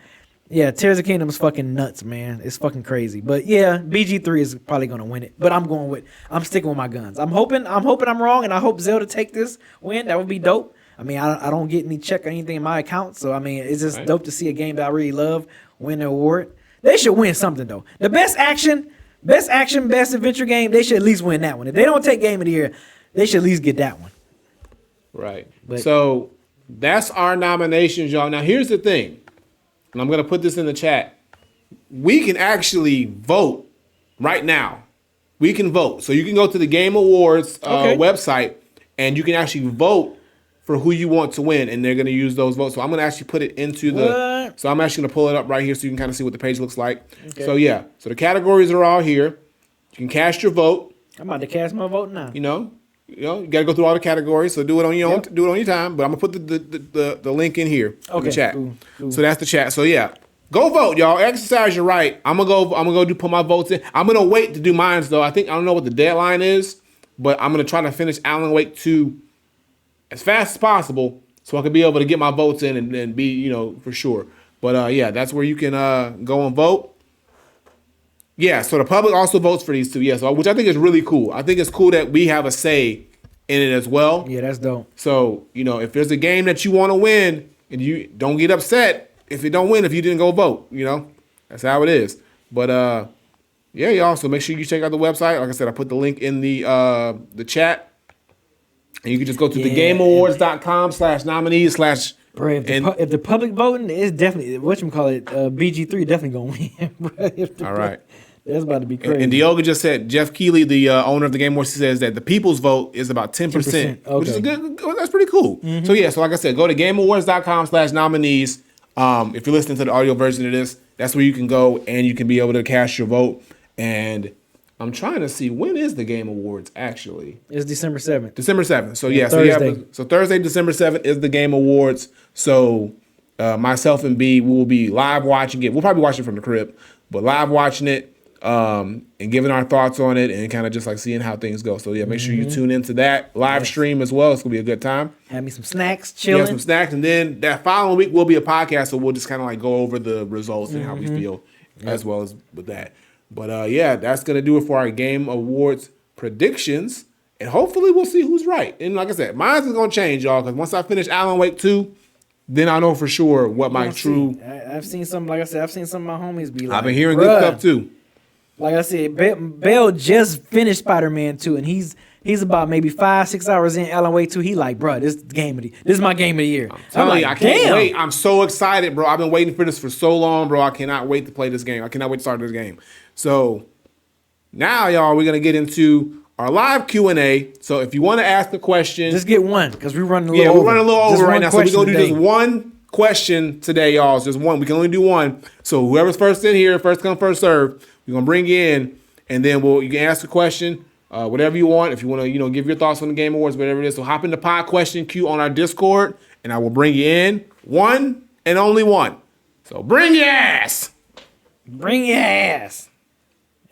Yeah, Tears of Kingdom is fucking nuts, man. It's fucking crazy. But yeah, BG3 is probably gonna win it. But I'm sticking with my guns. I'm hoping I'm wrong, and I hope Zelda take this win. That would be dope. I mean, I don't get any check or anything in my account, so I mean, it's just Right. dope to see a game that I really love win the award. They should win something though. The best action, best adventure game. They should at least win that one. If they don't take Game of the Year, they should at least get that one. Right. But- So that's our nominations, y'all. Now here's the thing, and I'm gonna put this in the chat. We can actually vote right now. We can vote. So you can go to the Game Awards Okay. website, and you can actually vote for who you want to win, and they're gonna use those votes. So I'm gonna actually put it into the. What? So I'm actually gonna pull it up right here so you can kind of see what the page looks like. So yeah. So the categories are all here. You can cast your vote. I'm about to cast my vote now. You got to go through all the categories. So do it on your own. Yep. Do it on your time. But I'm gonna put the link in here in Okay, the chat. cool. So that's the chat. So yeah, go vote, y'all. Exercise your right. I'm gonna go put my votes in. I'm gonna wait to do mine though. I don't know what the deadline is, but I'm gonna try to finish Alan Wake 2 as fast as possible so I can be able to get my votes in and be for sure. But yeah, that's where you can go and vote. Yeah, so the public also votes for these two. Yeah, so which I think is really cool. I think it's cool that we have a say in it as well. Yeah, that's dope. So, if there's a game that you want to win, and you don't get upset if you don't win if you didn't go vote, That's how it is. But yeah, y'all, so make sure you check out the website. Like I said, I put the link in the chat. And you can just go to Yeah. thegameawards.com/nominees/ Bro, if the public voting is definitely BG3 definitely gonna win. Bro. All right. That's about to be crazy. And Dioga just said, Jeff Keighley, the owner of the Game Awards, says that the people's vote is about 10%, 10%, which is okay. good. That's pretty cool. So yeah, so like I said, go to gameawards.com/nominees. If you're listening to the audio version of this, that's where you can go and you can be able to cast your vote. And I'm trying to see, when is the Game Awards actually? It's December 7th. December 7th. So yeah, Thursday. so Thursday, December 7th is the Game Awards. So myself and B, we will be live watching it. We'll probably watch it from the crib, but live watching it and giving our thoughts on it and kind of just like seeing how things go. So yeah, make sure you tune into that live stream as well. It's gonna be a good time. Have me some snacks, We chilling. have some snacks, and then that following week will be a podcast. So we'll just kind of like go over the results and how we feel as well as with that. But yeah, that's gonna do it for our Game Awards predictions, and hopefully we'll see who's right. And like I said, mine's is gonna change, y'all, because once I finish Alan Wake 2, then I know for sure what my true. I've seen some, like I said, I've seen some of my homies be like, I've been hearing "Bruh." good stuff too. Like I said, Bell just finished Spider-Man 2, and he's about maybe 5-6 hours in Alan Wake 2. He like, bro, this is my game of the year. I'm Telling like, you, I can't damn. wait. I'm so excited, bro. I've been waiting for this for so long, bro. I cannot wait to play this game. I cannot wait to start this game. So now, y'all, we're gonna get into our live Q&A. So if you want to ask a question, Just get one, because we're running a little over. we're running a little Just over right one now. So we're question gonna do today. just one question today, y'all. It's just one. We can only do one. So whoever's first in here, first come, first serve. We're gonna bring you in, and then you can ask a question, whatever you want. If you want to, give your thoughts on the Game Awards, whatever it is. So hop in the pod question queue on our Discord, and I will bring you in. One and only one. So bring your ass. Bring your ass.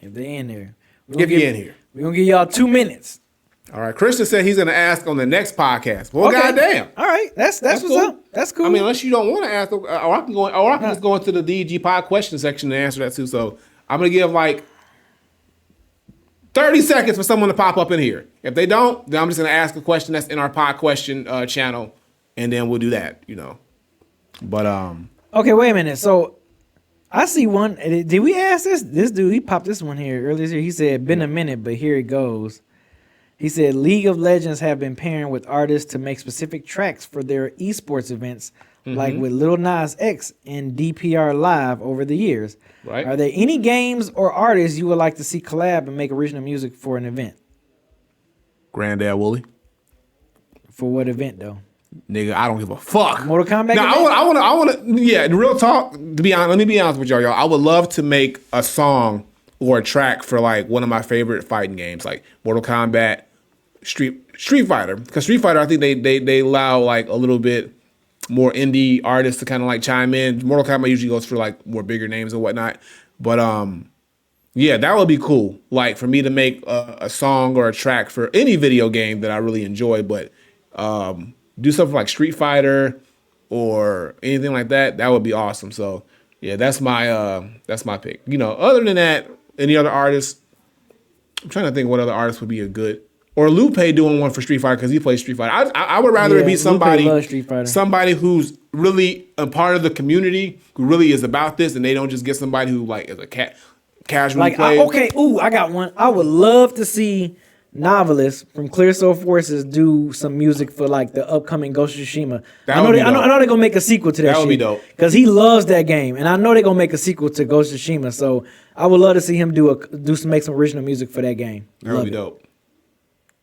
If they're in there. If you're in here. We're going to give y'all 2 minutes. All right. Christian said he's gonna ask on the next podcast. Well, Okay. goddamn. All right. That's what's cool. up. That's cool. I mean, unless you don't want to ask, or I can just go into the DG pod question section and answer that too. So I'm gonna give like 30 seconds for someone to pop up in here. If they don't, then I'm just gonna ask a question that's in our pod question channel, and then we'll do that. But okay, wait a minute. So I see one. Did we ask this? This dude, he popped this one here earlier this year. He said, "Been a minute, but here it goes." He said, "League of Legends have been pairing with artists to make specific tracks for their esports events, like with Lil Nas X and DPR Live over the years. Right. Are there any games or artists you would like to see collab and make original music for an event? Granddad Wooly. For what event though? Nigga, I don't give a fuck. Mortal Kombat? Now, I want to. Yeah, the real talk. To be honest, let me be honest with y'all. I would love to make a song or a track for like one of my favorite fighting games, like Mortal Kombat, Street Fighter. Because Street Fighter, I think they allow like a little bit more indie artists to kind of like chime in. Mortal Kombat usually goes for like more bigger names and whatnot. But yeah, that would be cool. Like for me to make a song or a track for any video game that I really enjoy, but do something like Street Fighter or anything like that. That would be awesome. So yeah, that's my pick. You know, other than that, any other artists? I'm trying to think what other artists would be a good. Or Lupe doing one for Street Fighter because he plays Street Fighter. I would rather it be somebody who's really a part of the community, who really is about this, and they don't just get somebody who like is a casual Like, player. I got one. I would love to see Novelist from Clear Soul Forces do some music for like the upcoming Ghost of Tsushima. I know they're gonna make a sequel to that. That would be dope because he loves that game, and I know they're gonna make a sequel to Ghost of Tsushima. So I would love to see him make some original music for that game. That would be dope.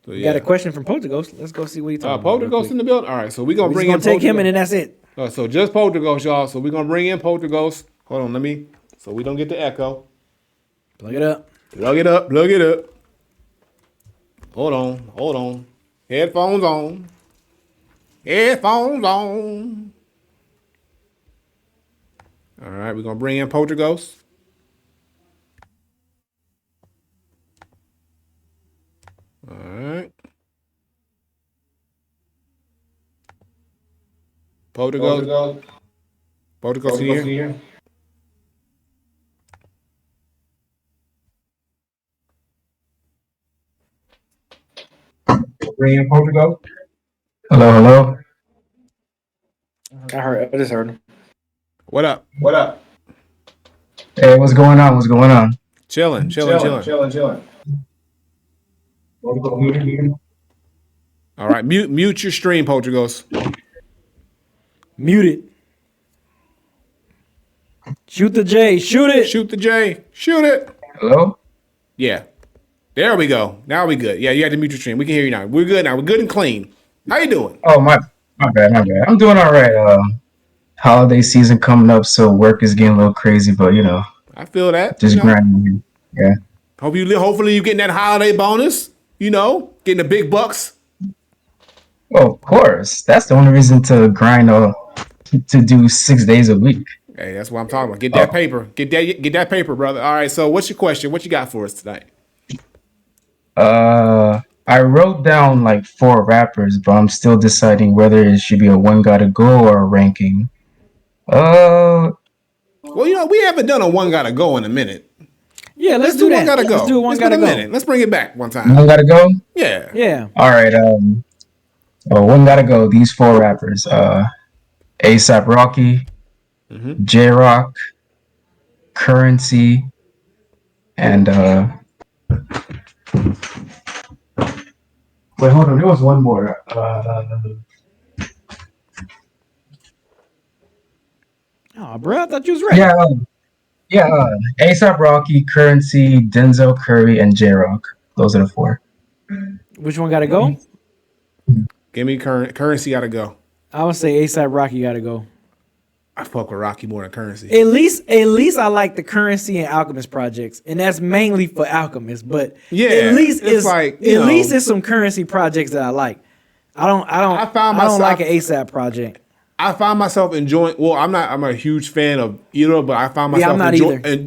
So, yeah. Got a question from Polterghost. Let's go see what he's talking about. Polterghost in the building. All right, so we're gonna bring in. Take him, and then that's it. So just Polterghost, y'all. So we're gonna bring in Polterghost. Hold on, so we don't get the echo. Plug it up. Plug it up. Hold on. Headphones on. All right, we're gonna bring in Polterghost. All right. Polterghost here. Bring in Polterghost. Hello. I just heard him. What up? Hey, what's going on? Chilling. All right, mute your stream, Polterghost. Mute it. Shoot the J. Shoot it. Shoot the J. Shoot it. Hello? Yeah. There we go. Now we good. Yeah, you had to mute your stream. We can hear you now. We're good now. We're good and clean. How you doing? Oh, my bad. I'm doing all right. Holiday season coming up, so work is getting a little crazy, but you know. I feel that. Just grinding. Yeah. Hopefully you getting that holiday bonus, getting the big bucks. Well, of course. That's the only reason to grind to do 6 days a week. Hey, that's what I'm talking about. Get that paper. Get that paper, brother. All right, so what's your question? What you got for us tonight? I wrote down like 4 rappers, but I'm still deciding whether it should be a one gotta go or a ranking. Well, we haven't done a one gotta go in a minute. Yeah, let's do that. One gotta go. Let's do one gotta go. Let's bring it back one time. One gotta go? Yeah. All right. One gotta go. These 4 rappers: ASAP Rocky, J Rock, Currency, and wait, hold on. There was one more. Oh, bro, I thought you was right. Yeah. ASAP Rocky, Currency, Denzel Curry, and J Rock. Those are the 4. Which one gotta go? Give me Currency. Gotta go. I would say ASAP Rocky gotta go. I fuck with Rocky more than Currency. At least I like the Currency and Alchemist projects, and that's mainly for Alchemist. But yeah, at least it's least it's some Currency projects that I like. I don't like an ASAP project. I find myself enjoying. Well, I'm a huge fan of either, but I find myself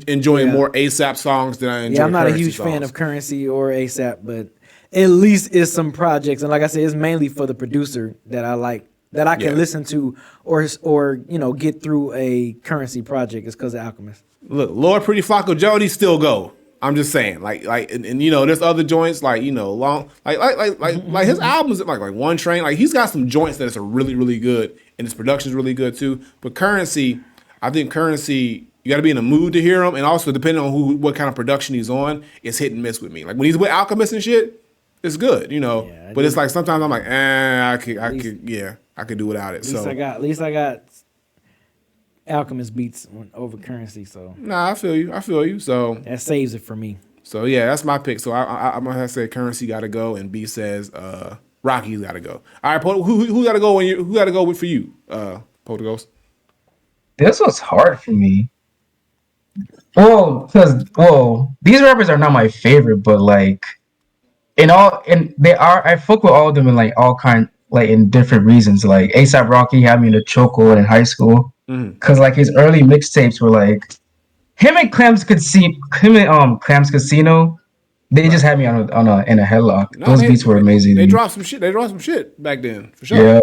enjoying more ASAP songs than I enjoy. Yeah, I'm not Currency a huge songs. fan of Currency or ASAP, but at least it's some projects, and like I said, it's mainly for the producer that I like, that I can listen to, or get through a Currency project. Is because of Alchemist. Look, Lord Pretty Flacco Jody still go. I'm just saying, and there's other joints long, like his albums like One Train, like he's got some joints that's really really good, and his production's really good too. But Currency, I think Currency You got to be in the mood to hear him, and also depending on what kind of production he's on, it's hit and miss with me. Like when he's with Alchemist and shit, it's good, you know. Yeah, but it's like sometimes I'm like, I could do without it. At least I got Alchemist beats over Currency, so Nah, I feel you. So that saves it for me. So yeah, that's my pick. So I'm gonna have to say Currency got to go, and B says Rocky's got to go. All right, who got to go who got to go with for you, Polterghost? This was hard for me. Well, these rappers are not my favorite, but like I fuck with all of them in like all kind, like in different reasons. Like ASAP Rocky had me in a chokehold in high school because like his early mixtapes were like him and Clams Casino. They just had me in a headlock. Those beats were amazing. They dropped some shit. They dropped some shit back then for sure. Yeah.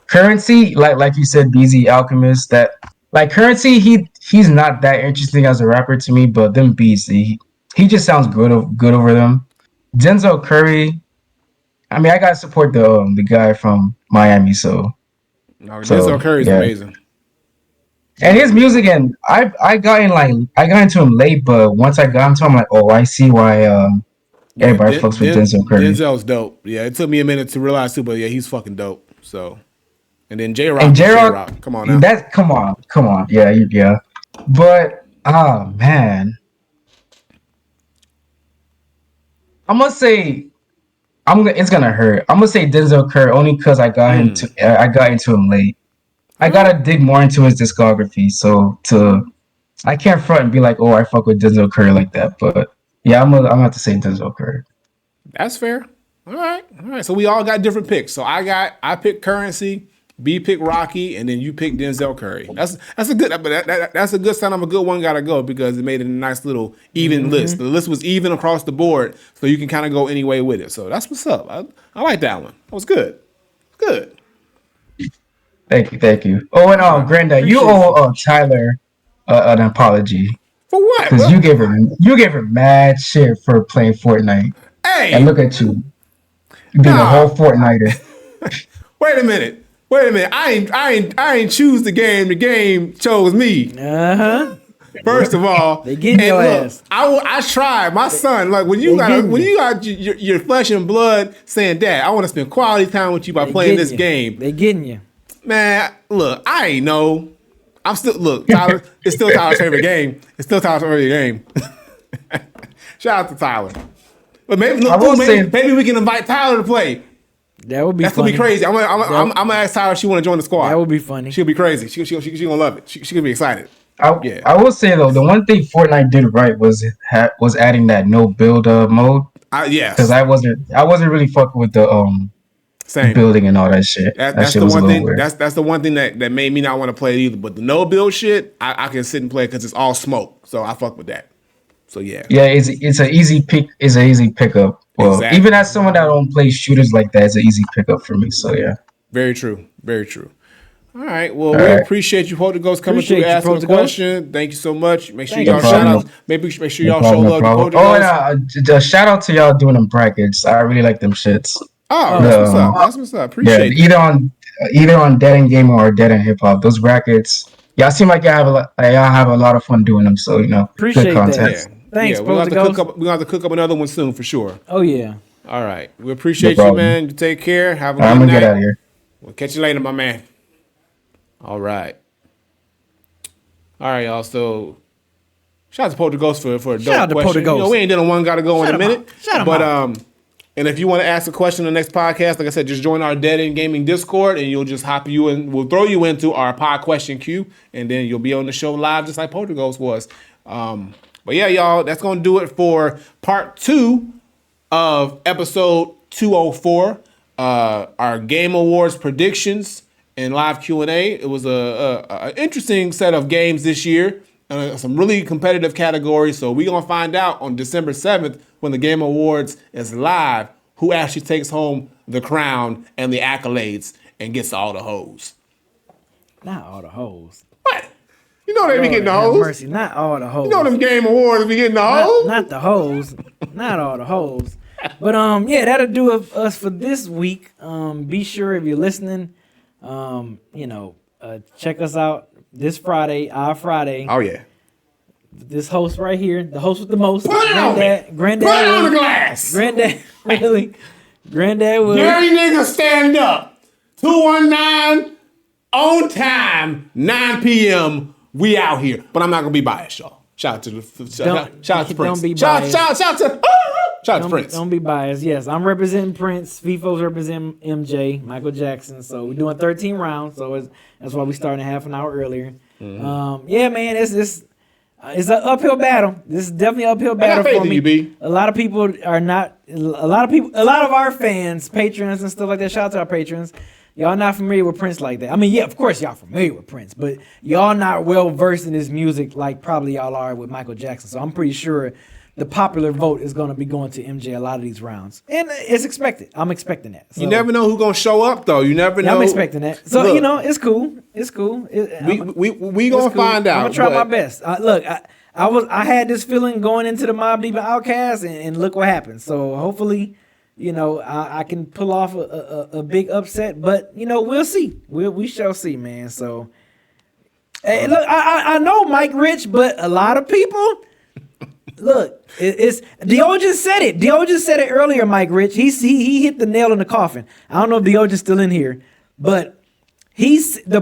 Currency, like you said, BZ Alchemist. That like Currency, he's not that interesting as a rapper to me, but them beats, he just sounds good over them. Denzel Curry, I mean, I gotta support the guy from Miami, so Denzel Curry's amazing. And his music, and I got into him late, but once I got into him, I'm like, oh, I see why everybody fucks with Denzel Curry. Denzel's dope. Yeah, it took me a minute to realize too, but yeah, he's fucking dope. So, and then J-Rock. And J-Rock, come on now. Come on. Yeah. But man, I'm gonna say it's gonna hurt. I'm gonna say Denzel Curry only because I got into him late. I gotta dig more into his discography, so I can't front and be like, oh, I fuck with Denzel Curry like that. But yeah, I'm gonna have to say Denzel Curry. That's fair. All right. So we all got different picks. So I picked Currency, B picked Rocky, and then you picked Denzel Curry. That's a good, but that's a good sign. I'm a good one. Gotta go because it made it a nice little even list. The list was even across the board, so you can kind of go any way with it. So that's what's up. I like that one. That was good. Good. Thank you. Oh, and Granda, you owe Tyler an apology. For what? Because you gave her mad shit for playing Fortnite. Hey, and look at you, being a whole Fortniter. Wait a minute. I ain't choose the game. The game chose me. First of all, they getting your ass. I tried. My son, like when you got your flesh and blood saying, "Dad, I want to spend quality time with you by playing this game." They getting you. Man, look, I ain't know. I'm still Tyler. It's still Tyler's favorite game. Shout out to Tyler. But maybe we can invite Tyler to play. That would be. That's funny. Gonna be crazy. I'm gonna ask Tyler if she want to join the squad. That would be funny. She'll be crazy. She gonna love it. She gonna be excited. I will say though, the one thing Fortnite did right was adding that no build mode. Yes. Because I wasn't really fucking with the building and all that shit. That's shit the was one thing. weird. That's the one thing that made me not want to play it either. But the no build shit, I can sit and play because it's all smoke. So I fuck with that. So yeah. Yeah, it's an easy pick. It's an easy pickup. Well, exactly. Even as someone that don't play shooters like that, it's an easy pickup for me. So yeah. Very true. All right. Well, we appreciate you, Polterghost, coming through asking a question. Thank you so much. Make sure y'all shout out. Make sure y'all show love to Polterghost. Oh, and just shout out to y'all doing them brackets. I really like them shits. Oh, that's what's up. Appreciate it. Either on Dead End Gamer or Dead End Hip Hop. Those brackets, y'all seem like y'all have a lot of fun doing them. So appreciate good content. That. Thanks, we're gonna have to cook up another one soon for sure. Oh yeah. All right. We appreciate you, man. You take care. Have a good night. I'm gonna get out of here. We'll catch you later, my man. All right, y'all. So, shout out to Polterghost for a dope question. We ain't done one gotta go in a minute. And if you want to ask a question in the next podcast, like I said, just join our Dead End Gaming Discord, and you'll just hop you in. We'll throw you into our pod question queue, and then you'll be on the show live, just like Polterghost was. But yeah, y'all, that's gonna do it for part 2 of episode 204. Our Game Awards predictions and live Q&A. It was a interesting set of games this year. Some really competitive categories. So we're going to find out on December 7th when the Game Awards is live who actually takes home the crown and the accolades and gets all the hoes. Not all the hoes. What? You know they be getting the hoes. Mercy, not all the hoes. You know them Game Awards be getting the hoes. Not the hoes. Not all the hoes. But yeah, that'll do us for this week. Be sure if you're listening, check us out. this Friday, our Friday. Oh yeah. This host right here, the host with the most. Put it on me. Granddad. Put it on the glass. Granddad Willie. Granddad Willie. Dirty nigga stand up. 219 on time, 9 p.m. We out here. But I'm not gonna be biased, y'all. Shout out to Prince. Don't be Shout biased. out to Prince. Don't be biased. Yes, I'm representing Prince. FIFO's representing MJ, Michael Jackson. So we're doing 13 rounds. So that's why we starting a half an hour earlier. Yeah, man, it's an uphill battle. This is definitely an uphill battle faith for in me. you, B. A lot of people are not. A lot of our fans, patrons, and stuff like that. Shout out to our patrons. Y'all not familiar with Prince like that. I mean, yeah, of course y'all familiar with Prince, but y'all not well versed in his music like probably y'all are with Michael Jackson. So I'm pretty sure the popular vote is going to be going to MJ a lot of these rounds, and it's expected. I'm expecting that. So, You never know who's gonna show up though. You never know. I'm expecting that. So Look, it's cool. It's cool. we gonna find out. I'm gonna try my but- best. Look, I had this feeling going into the Mobb Deep and Outkast, and look what happened. So hopefully, I can pull off a big upset. But we'll see. We shall see, man. So, hey, look, I know Mike Rich, but a lot of people. Look, it's Dio just said it. Dio just said it earlier. Mike Rich, he hit the nail in the coffin. I don't know if Dio's still in here, but he said the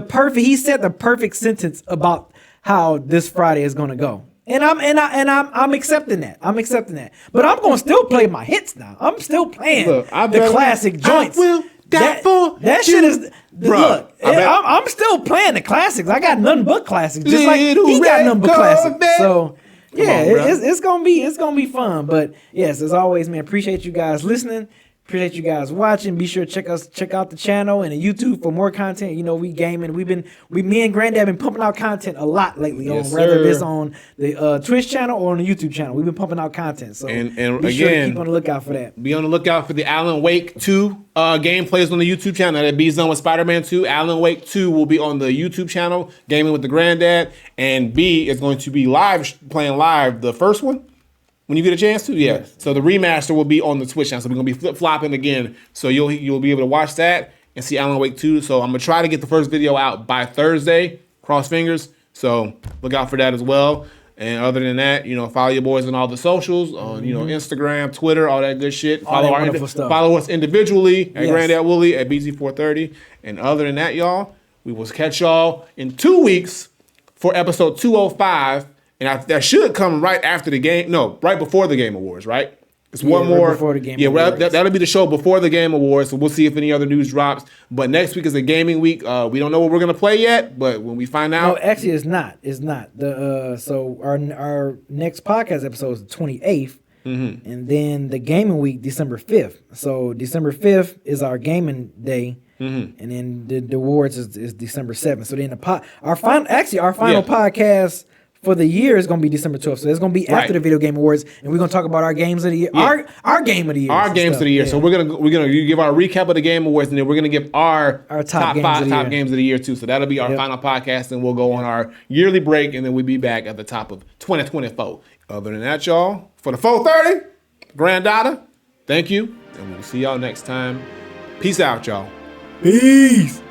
perfect sentence about how this Friday is gonna go. And I'm accepting that. I'm accepting that. But I'm gonna still play my hits now. I'm still playing the classic joints. I will die for that you. shit is Bruh, look. I bet- I'm still playing the classics. I got nothing but classics. Just like Little he got red nothing but classics. Corvette. So yeah, on, bruh. it's gonna be fun. But yes, as always, man, appreciate you guys listening. Appreciate you guys watching. Be sure to check out the channel and the YouTube for more content. We gaming. Me and Granddad been pumping out content a lot lately. Yes, whether sir. it's on the Twitch channel or on the YouTube channel. We've been pumping out content. So And be sure to again, keep on the lookout for that. Be on the lookout for the Alan Wake 2 gameplays on the YouTube channel. That B Zone with Spider-Man 2. Alan Wake 2 will be on the YouTube channel, Gaming with the Granddad. And B is going to be playing live the first one. When you get a chance to, yeah. Yes. So the remaster will be on the Twitch channel. So we're gonna be flip-flopping again. So you'll be able to watch that and see Alan Wake 2. So I'm gonna try to get the first video out by Thursday. Cross fingers. So look out for that as well. And other than that, follow your boys on all the socials on Instagram, Twitter, all that good shit. All that wonderful stuff. Follow us individually at Yes. Granddad Wooly at BZ430. And other than that, y'all, we will catch y'all in 2 weeks for episode 205. And that should come right after the game. No, right before the Game Awards, right? It's one right more. before the Game Awards. Awards. That'll be the show before the Game Awards. So we'll see if any other news drops. But next week is a gaming week. We don't know what we're gonna play yet, but when we find No, out, actually, it's not. It's not. So our next podcast episode is the 28th, and then the gaming week December 5th. So December 5th is our gaming day, and then the awards is December 7th. So then our final podcast for the year is going to be December 12th. So it's going to be after Right. the Video Game Awards, and we're going to talk about our games of the year, Yeah. our game of the year, our games of the year. So we're gonna give our recap of the Game Awards, and then we're gonna give our top games of the year. games of the year too. So that'll be our Yep. final podcast, and we'll go on our yearly break, and then we'll be back at the top of 2024. Other than that, y'all, for the 430 granddaughter, thank you, and we'll see y'all next time. Peace out, y'all. Peace.